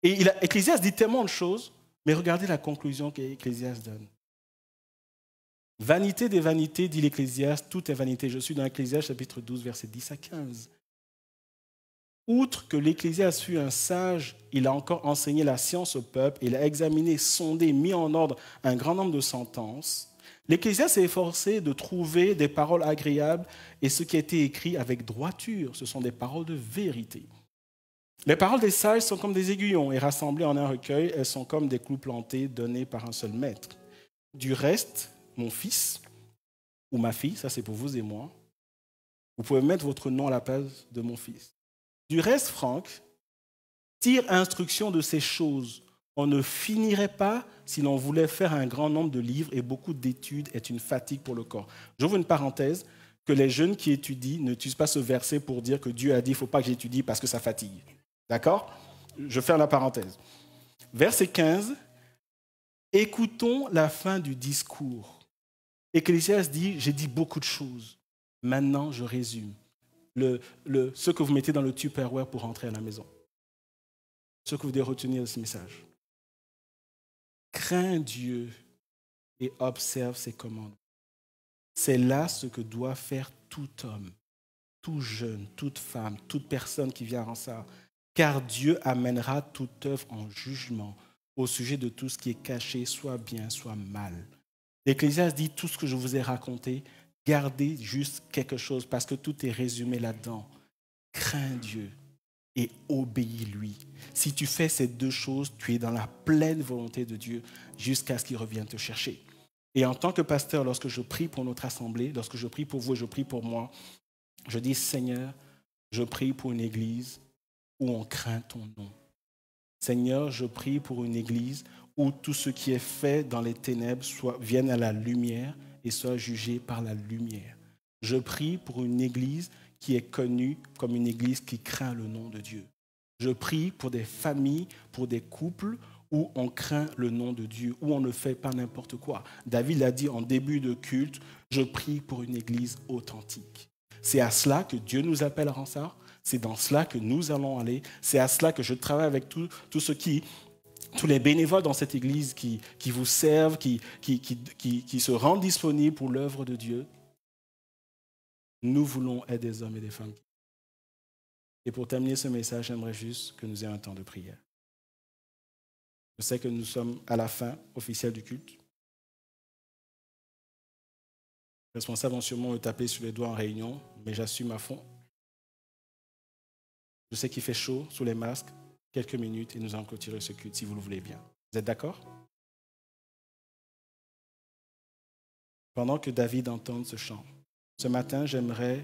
Et Ecclésiaste dit tellement de choses, mais regardez la conclusion qu'Ecclésiaste donne. Vanité des vanités, dit l'Ecclésiaste, tout est vanité. Je suis dans Ecclésiaste chapitre 12, versets 10 à 15. Outre que l'Ecclésiaste fut un sage, il a encore enseigné la science au peuple, il a examiné, sondé, mis en ordre un grand nombre de sentences. L'Ecclésiaste s'est efforcé de trouver des paroles agréables et ce qui a été écrit avec droiture, ce sont des paroles de vérité. Les paroles des sages sont comme des aiguillons et rassemblées en un recueil, elles sont comme des clous plantés donnés par un seul maître. Du reste, mon fils ou ma fille, ça c'est pour vous et moi, vous pouvez mettre votre nom à la place de mon fils. Du reste, Franck, tire instruction de ces choses. On ne finirait pas si l'on voulait faire un grand nombre de livres et beaucoup d'études est une fatigue pour le corps. J'ouvre une parenthèse, que les jeunes qui étudient n'utilisent pas ce verset pour dire que Dieu a dit « il ne faut pas que j'étudie parce que ça fatigue ». D'accord? Je ferme la parenthèse. Verset 15, écoutons la fin du discours. Ecclésiaste dit, j'ai dit beaucoup de choses. Maintenant, je résume. Ce que vous mettez dans le Tupperware pour rentrer à la maison. Ce que vous devez retenir de ce message. Crains Dieu et observe ses commandements. C'est là ce que doit faire tout homme, tout jeune, toute femme, toute personne qui vient en ça. Car Dieu amènera toute œuvre en jugement au sujet de tout ce qui est caché, soit bien, soit mal. L'Ecclésiaste dit tout ce que je vous ai raconté, gardez juste quelque chose parce que tout est résumé là-dedans. Crains Dieu et obéis-lui. Si tu fais ces deux choses, tu es dans la pleine volonté de Dieu jusqu'à ce qu'il revienne te chercher. Et en tant que pasteur, lorsque je prie pour notre assemblée, lorsque je prie pour vous et je prie pour moi, je dis, Seigneur, je prie pour une église où on craint ton nom. Seigneur, je prie pour une église où tout ce qui est fait dans les ténèbres vienne à la lumière et soit jugé par la lumière. Je prie pour une église qui est connue comme une église qui craint le nom de Dieu. Je prie pour des familles, pour des couples où on craint le nom de Dieu, où on ne fait pas n'importe quoi. David l'a dit en début de culte, je prie pour une église authentique. C'est à cela que Dieu nous appelle à Ronsard. C'est dans cela que nous allons aller. C'est à cela que je travaille avec tous les bénévoles dans cette église qui vous servent, qui se rendent disponibles pour l'œuvre de Dieu. Nous voulons être des hommes et des femmes. Et pour terminer ce message, j'aimerais juste que nous ayons un temps de prière. Je sais que nous sommes à la fin officielle du culte. Les responsables vont sûrement me taper sur les doigts en réunion, mais j'assume à fond. Je sais qu'il fait chaud sous les masques. Quelques minutes et nous allons clôturer ce culte si vous le voulez bien. Vous êtes d'accord? Pendant que David entend ce chant, ce matin, j'aimerais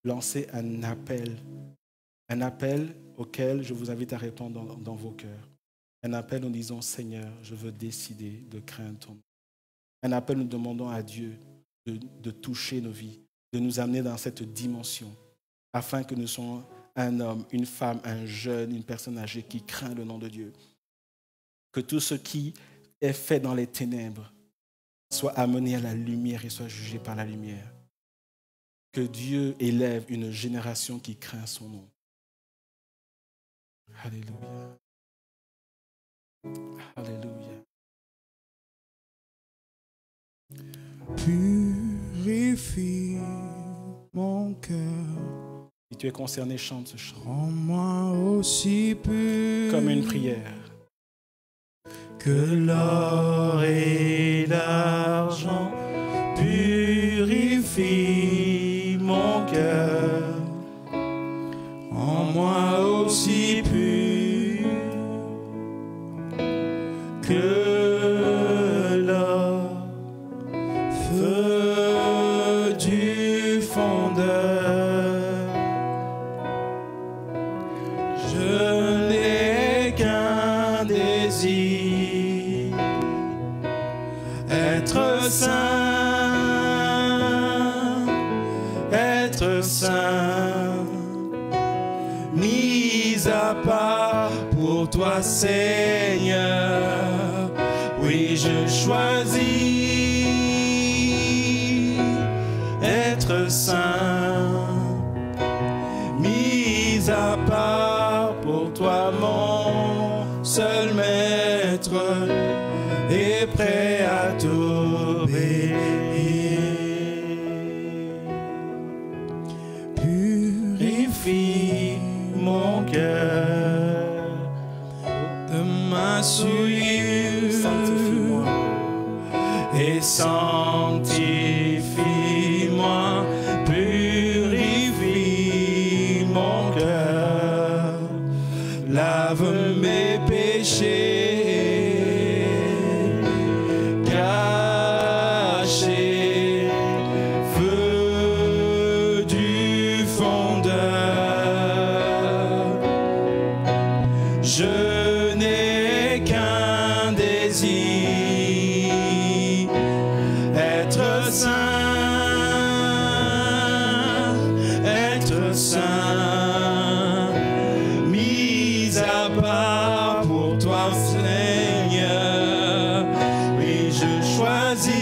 lancer un appel auquel je vous invite à répondre dans vos cœurs. Un appel en disant, Seigneur, je veux décider de craindre ton nom. Un appel nous demandant à Dieu de toucher nos vies, de nous amener dans cette dimension, afin que nous soyons un homme, une femme, un jeune, une personne âgée qui craint le nom de Dieu. Que tout ce qui est fait dans les ténèbres soit amené à la lumière et soit jugé par la lumière. Que Dieu élève une génération qui craint son nom. Alléluia. Alléluia. Purifie mon cœur. Si tu es concerné, chante ce chant. Rends-moi aussi pur comme une prière. Que l'or et l'argent purifie mon cœur. Rends-moi aussi pur que l'or, feu du fondeur. Je n'ai qu'un désir, être saint, mis à part pour toi, Seigneur. Oui, je choisis être saint, mis à part pour toi, mon seul maître, et prêt à t'obéir. Purifie mon cœur de ma souillure, Sanctifie-moi et sanctifie-moi. Purifie mon cœur, lave mes péchés cachés, feu du fondeur. Je n'ai qu'un désir, être saint, mis à part pour toi, Seigneur. Oui, je choisis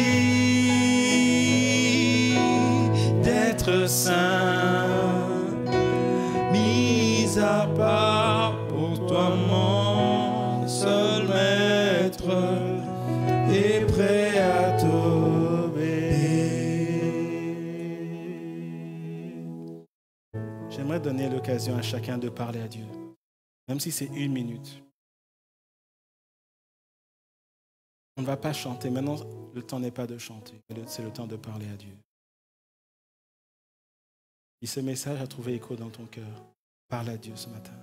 d'être saint, mis à part pour toi, mon seul maître, et prêt à t'obéir. donner l'occasion à chacun de parler à Dieu. Même si c'est 1 minute. On ne va pas chanter. Maintenant, le temps n'est pas de chanter. C'est le temps de parler à Dieu. Si ce message a trouvé écho dans ton cœur, parle à Dieu ce matin.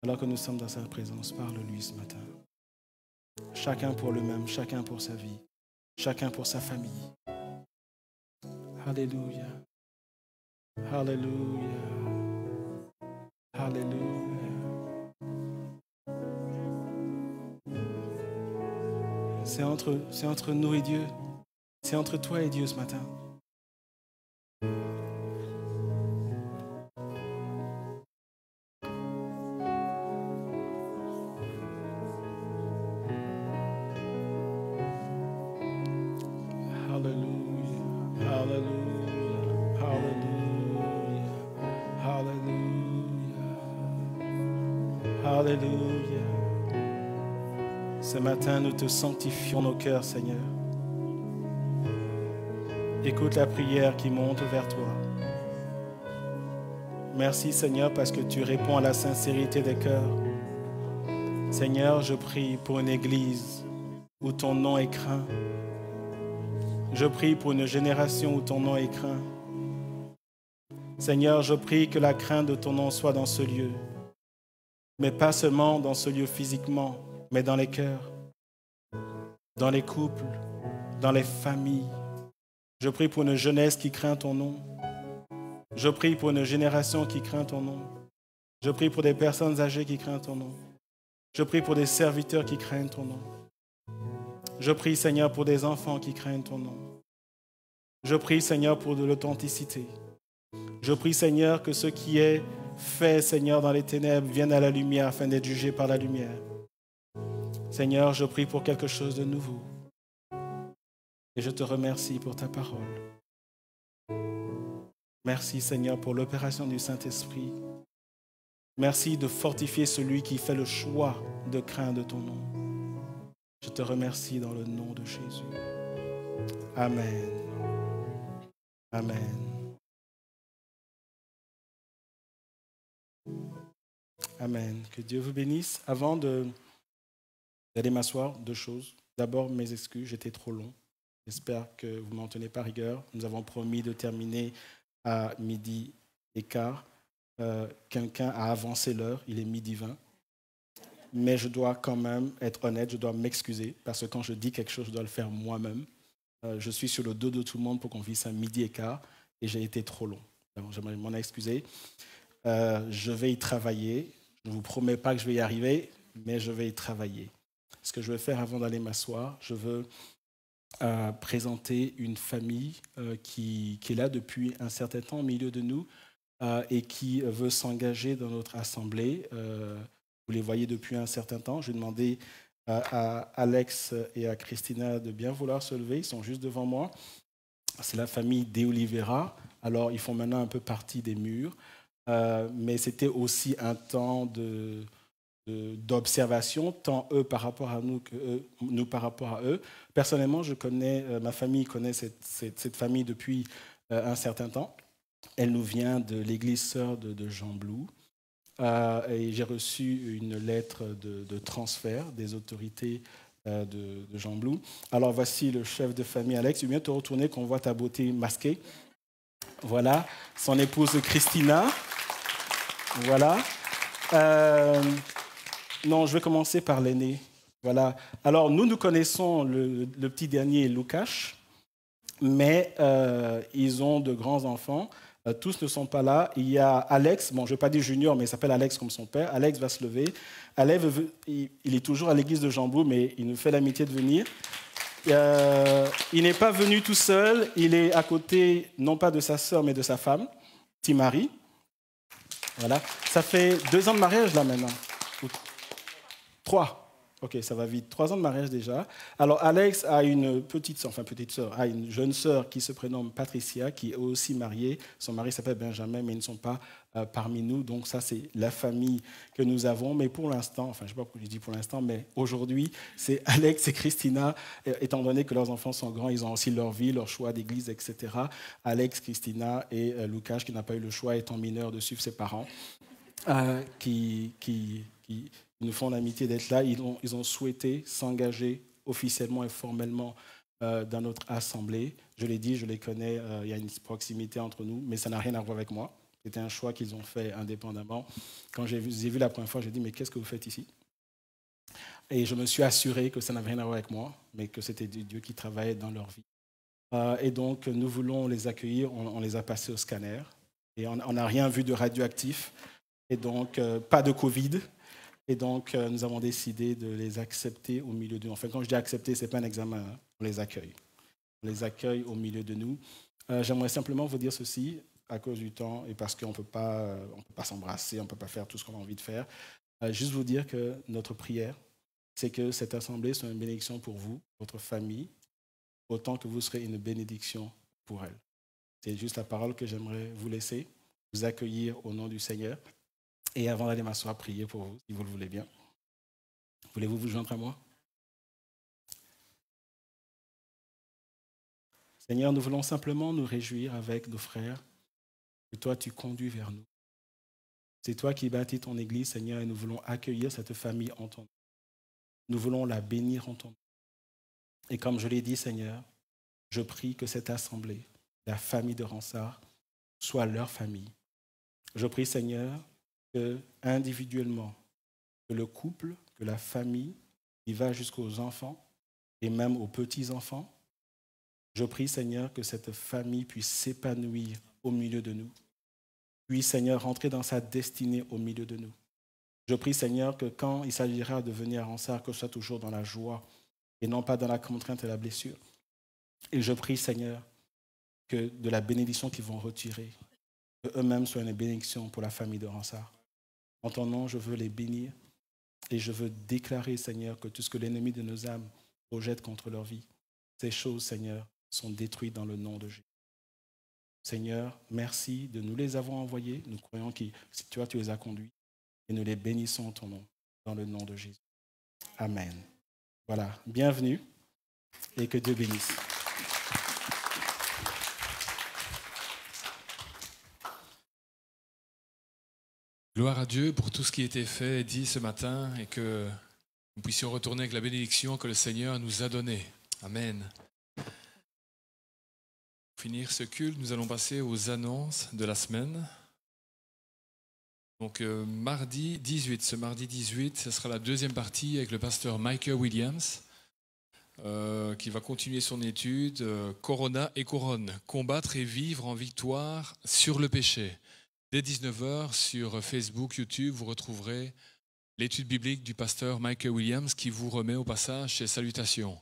Alors que nous sommes dans sa présence, parle-lui ce matin. Chacun pour lui-même, chacun pour sa vie, chacun pour sa famille. Alléluia. Alléluia. Alléluia. C'est entre nous et Dieu. C'est entre toi et Dieu ce matin. Alléluia. Ce matin, nous te sanctifions nos cœurs, Seigneur. Écoute la prière qui monte vers toi. Merci, Seigneur, parce que tu réponds à la sincérité des cœurs. Seigneur, je prie pour une église où ton nom est craint. Je prie pour une génération où ton nom est craint. Seigneur, je prie que la crainte de ton nom soit dans ce lieu. Mais pas seulement dans ce lieu physiquement, mais dans les cœurs, dans les couples, dans les familles. Je prie pour une jeunesse qui craint ton nom. Je prie pour une génération qui craint ton nom. Je prie pour des personnes âgées qui craignent ton nom. Je prie pour des serviteurs qui craignent ton nom. Je prie, Seigneur, pour des enfants qui craignent ton nom. Je prie, Seigneur, pour de l'authenticité. Je prie, Seigneur, que ce qui est fait, Seigneur, dans les ténèbres vienne à la lumière afin d'être jugé par la lumière. Seigneur, je prie pour quelque chose de nouveau. Et je te remercie pour ta parole. Merci, Seigneur, pour l'opération du Saint-Esprit. Merci de fortifier celui qui fait le choix de craindre ton nom. Je te remercie dans le nom de Jésus. Amen. Amen. Amen. Que Dieu vous bénisse. Avant d'aller m'asseoir, 2 choses. D'abord, mes excuses, j'étais trop long. J'espère que vous m'en tenez par rigueur. Nous avons promis de terminer à 12h15. Quelqu'un a avancé l'heure, il est 12h20. Mais je dois quand même être honnête, je dois m'excuser, parce que quand je dis quelque chose, je dois le faire moi-même. Je suis sur le dos de tout le monde pour qu'on finisse à 12h15 et j'ai été trop long. Donc, je m'en excuser. Je vais y travailler. Je ne vous promets pas que je vais y arriver, mais je vais y travailler. Ce que je vais faire avant d'aller m'asseoir, je veux présenter une famille qui est là depuis un certain temps au milieu de nous et qui veut s'engager dans notre assemblée. Vous les voyez depuis un certain temps. Je vais demander à Alex et à Christina de bien vouloir se lever. Ils sont juste devant moi. C'est la famille De Oliveira. Alors, ils font maintenant un peu partie des murs. Mais c'était aussi un temps d'observation, tant eux par rapport à nous que nous par rapport à eux. Personnellement, ma famille connaît cette famille depuis un certain temps. Elle nous vient de l'église sœur de Jean Blou. Et j'ai reçu une lettre de transfert des autorités de Jean Blou. Alors voici le chef de famille, Alex. Je viens te retourner qu'on voit ta beauté masquée. Voilà, son épouse Christina. Voilà. Non, je vais commencer par l'aîné. Voilà. Alors, nous connaissons le petit dernier, Lucas, mais ils ont de grands enfants. Tous ne sont pas là. Il y a Alex, bon, je ne vais pas dire junior, mais il s'appelle Alex comme son père. Alex va se lever. Alex, il est toujours à l'église de Jean Blou, mais il nous fait l'amitié de venir. Il n'est pas venu tout seul. Il est à côté, non pas de sa sœur, mais de sa femme, Timari. Voilà. Ça fait 2 ans de mariage, là, maintenant. 3. Ok, ça va vite. 3 ans de mariage déjà. Alors, Alex a une a une jeune sœur qui se prénomme Patricia, qui est aussi mariée. Son mari s'appelle Benjamin, mais ils ne sont pas parmi nous. Donc, ça, c'est la famille que nous avons. Mais pour l'instant, je ne sais pas pourquoi je dis pour l'instant, mais aujourd'hui, c'est Alex et Christina. Étant donné que leurs enfants sont grands, ils ont aussi leur vie, leur choix d'église, etc. Alex, Christina et Lucas, qui n'a pas eu le choix, étant mineur, de suivre ses parents, qui nous font l'amitié d'être là. Ils ont souhaité s'engager officiellement et formellement dans notre assemblée. Je l'ai dit, je les connais, il y a une proximité entre nous, mais ça n'a rien à voir avec moi. C'était un choix qu'ils ont fait indépendamment. Quand j'ai vu la première fois, j'ai dit, mais qu'est-ce que vous faites ici? Et je me suis assuré que ça n'avait rien à voir avec moi, mais que c'était Dieu qui travaillait dans leur vie. Et donc, nous voulons les accueillir. On les a passés au scanner. Et on n'a rien vu de radioactif. Et donc, pas de Covid. Et donc, nous avons décidé de les accepter au milieu de nous. Enfin, quand je dis accepter, ce n'est pas un examen. Hein. On les accueille. On les accueille au milieu de nous. J'aimerais simplement vous dire ceci, à cause du temps, et parce qu'on ne peut pas s'embrasser, on ne peut pas faire tout ce qu'on a envie de faire. Juste vous dire que notre prière, c'est que cette assemblée soit une bénédiction pour vous, votre famille, autant que vous serez une bénédiction pour elle. C'est juste la parole que j'aimerais vous laisser, vous accueillir au nom du Seigneur. Et avant d'aller m'asseoir, prier pour vous, si vous le voulez bien. Voulez-vous vous joindre à moi? Seigneur, nous voulons simplement nous réjouir avec nos frères que toi, tu conduis vers nous. C'est toi qui bâtis ton Église, Seigneur, et nous voulons accueillir cette famille en ton nom. Nous voulons la bénir en ton nom. Et comme je l'ai dit, Seigneur, je prie que cette assemblée, la famille de Ronsard, soit leur famille. Je prie, Seigneur, que individuellement, que le couple, que la famille, qui va jusqu'aux enfants et même aux petits-enfants, je prie, Seigneur, que cette famille puisse s'épanouir au milieu de nous. Puis, Seigneur, rentrer dans sa destinée au milieu de nous. Je prie, Seigneur, que quand il s'agira de venir à Ronsard, que ce soit toujours dans la joie et non pas dans la contrainte et la blessure. Et je prie, Seigneur, que de la bénédiction qu'ils vont retirer, qu'eux-mêmes soient une bénédiction pour la famille de Ronsard. En ton nom, je veux les bénir et je veux déclarer, Seigneur, que tout ce que l'ennemi de nos âmes projette contre leur vie, ces choses, Seigneur, sont détruites dans le nom de Jésus. Seigneur, merci de nous les avoir envoyés. Nous croyons que tu les as conduits et nous les bénissons en ton nom, dans le nom de Jésus. Amen. Voilà, bienvenue et que Dieu bénisse. Gloire à Dieu pour tout ce qui a été fait et dit ce matin et que nous puissions retourner avec la bénédiction que le Seigneur nous a donnée. Amen. Pour finir ce culte, nous allons passer aux annonces de la semaine. Donc mardi 18, ce mardi 18, ce sera la deuxième partie avec le pasteur Michael Williams qui va continuer son étude Corona et Couronne, combattre et vivre en victoire sur le péché. Dès 19h sur Facebook, YouTube, vous retrouverez l'étude biblique du pasteur Michael Williams qui vous remet au passage ses salutations.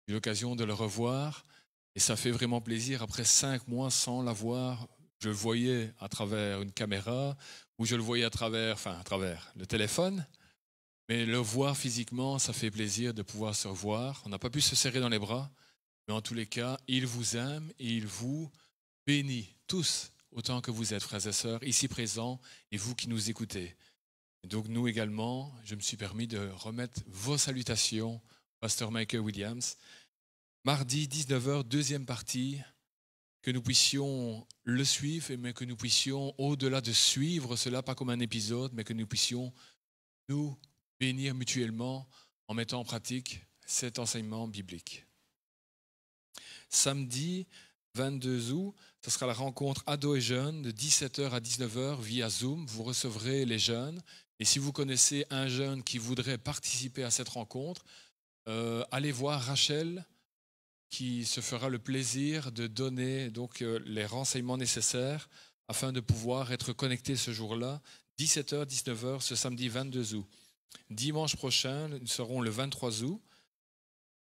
J'ai eu l'occasion de le revoir et ça fait vraiment plaisir. Après 5 mois sans l'avoir, je le voyais à travers une caméra ou je le voyais à travers le téléphone. Mais le voir physiquement, ça fait plaisir de pouvoir se revoir. On n'a pas pu se serrer dans les bras, mais en tous les cas, il vous aime et il vous bénit tous. Autant que vous êtes, frères et sœurs, ici présents, et vous qui nous écoutez. Et donc nous également, je me suis permis de remettre vos salutations, pasteur Michael Williams. Mardi, 19h, deuxième partie, que nous puissions le suivre, mais que nous puissions, au-delà de suivre cela, pas comme un épisode, mais que nous puissions nous bénir mutuellement en mettant en pratique cet enseignement biblique. Samedi, 22 août, ce sera la rencontre ados et jeunes de 17h à 19h via Zoom. Vous recevrez les jeunes. Et si vous connaissez un jeune qui voudrait participer à cette rencontre, allez voir Rachel qui se fera le plaisir de donner donc, les renseignements nécessaires afin de pouvoir être connecté ce jour-là, 17h, 19h, ce samedi 22 août. Dimanche prochain, nous serons le 23 août.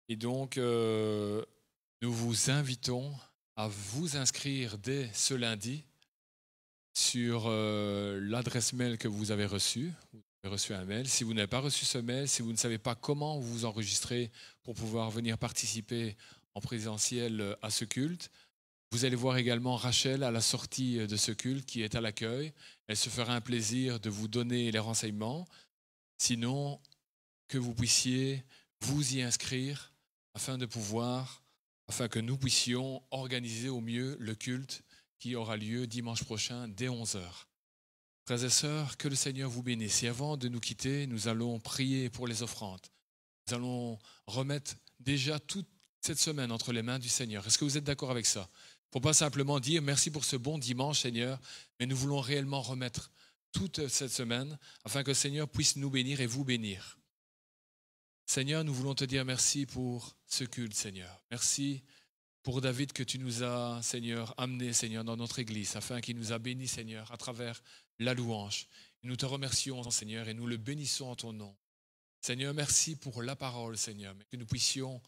Et donc, nous vous invitons à vous inscrire dès ce lundi sur l'adresse mail que vous avez reçue. Vous Vous avez reçu un mail. Si vous n'avez pas reçu ce mail, si vous ne savez pas comment vous vous enregistrer pour pouvoir venir participer en présentiel à ce culte, vous allez voir également Rachel à la sortie de ce culte qui est à l'accueil. Elle se fera un plaisir de vous donner les renseignements. Sinon, que vous puissiez vous y inscrire afin que nous puissions organiser au mieux le culte qui aura lieu dimanche prochain dès 11h. Frères et sœurs, que le Seigneur vous bénisse. Et avant de nous quitter, nous allons prier pour les offrandes. Nous allons remettre déjà toute cette semaine entre les mains du Seigneur. Est-ce que vous êtes d'accord avec ça? Il ne faut pas simplement dire merci pour ce bon dimanche, Seigneur, mais nous voulons réellement remettre toute cette semaine afin que le Seigneur puisse nous bénir et vous bénir. Seigneur, nous voulons te dire merci pour ce culte, Seigneur. Merci pour David que tu nous as, Seigneur, amené, Seigneur, dans notre Église, afin qu'il nous a bénis, Seigneur, à travers la louange. Et nous te remercions, Seigneur, et nous le bénissons en ton nom. Seigneur, merci pour la parole, Seigneur, mais que nous puissions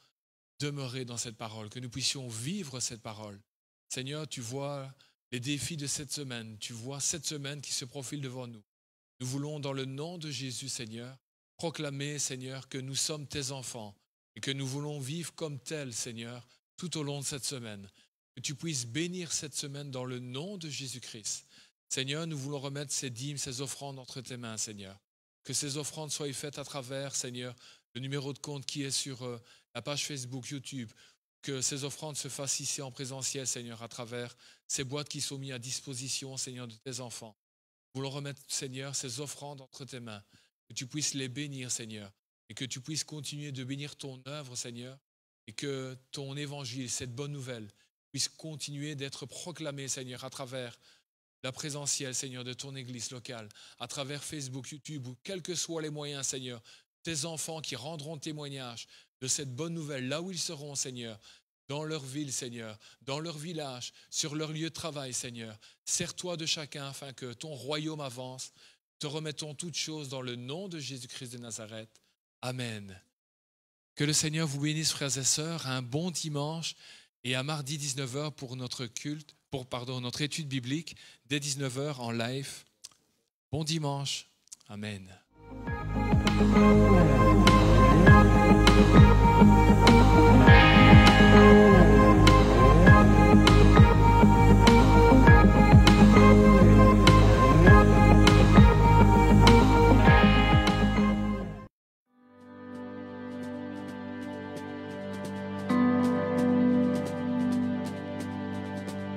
demeurer dans cette parole, que nous puissions vivre cette parole. Seigneur, tu vois les défis de cette semaine, tu vois cette semaine qui se profile devant nous. Nous voulons, dans le nom de Jésus, Seigneur, proclamer, Seigneur, que nous sommes tes enfants et que nous voulons vivre comme tels, Seigneur, tout au long de cette semaine. Que tu puisses bénir cette semaine dans le nom de Jésus-Christ. Seigneur, nous voulons remettre ces dîmes, ces offrandes entre tes mains, Seigneur. Que ces offrandes soient faites à travers, Seigneur, le numéro de compte qui est sur la page Facebook, YouTube. Que ces offrandes se fassent ici en présentiel, Seigneur, à travers ces boîtes qui sont mises à disposition, Seigneur, de tes enfants. Nous voulons remettre, Seigneur, ces offrandes entre tes mains. Que tu puisses les bénir, Seigneur, et que tu puisses continuer de bénir ton œuvre, Seigneur, et que ton évangile, cette bonne nouvelle, puisse continuer d'être proclamé, Seigneur, à travers la présentielle, Seigneur, de ton église locale, à travers Facebook, YouTube, ou quels que soient les moyens, Seigneur, tes enfants qui rendront témoignage de cette bonne nouvelle, là où ils seront, Seigneur, dans leur ville, Seigneur, dans leur village, sur leur lieu de travail, Seigneur. Sers-toi de chacun afin que ton royaume avance. Te remettons toutes choses dans le nom de Jésus-Christ de Nazareth. Amen. Que le Seigneur vous bénisse, frères et sœurs. Un bon dimanche et à mardi 19h pour notre notre étude biblique, dès 19h en live. Bon dimanche. Amen.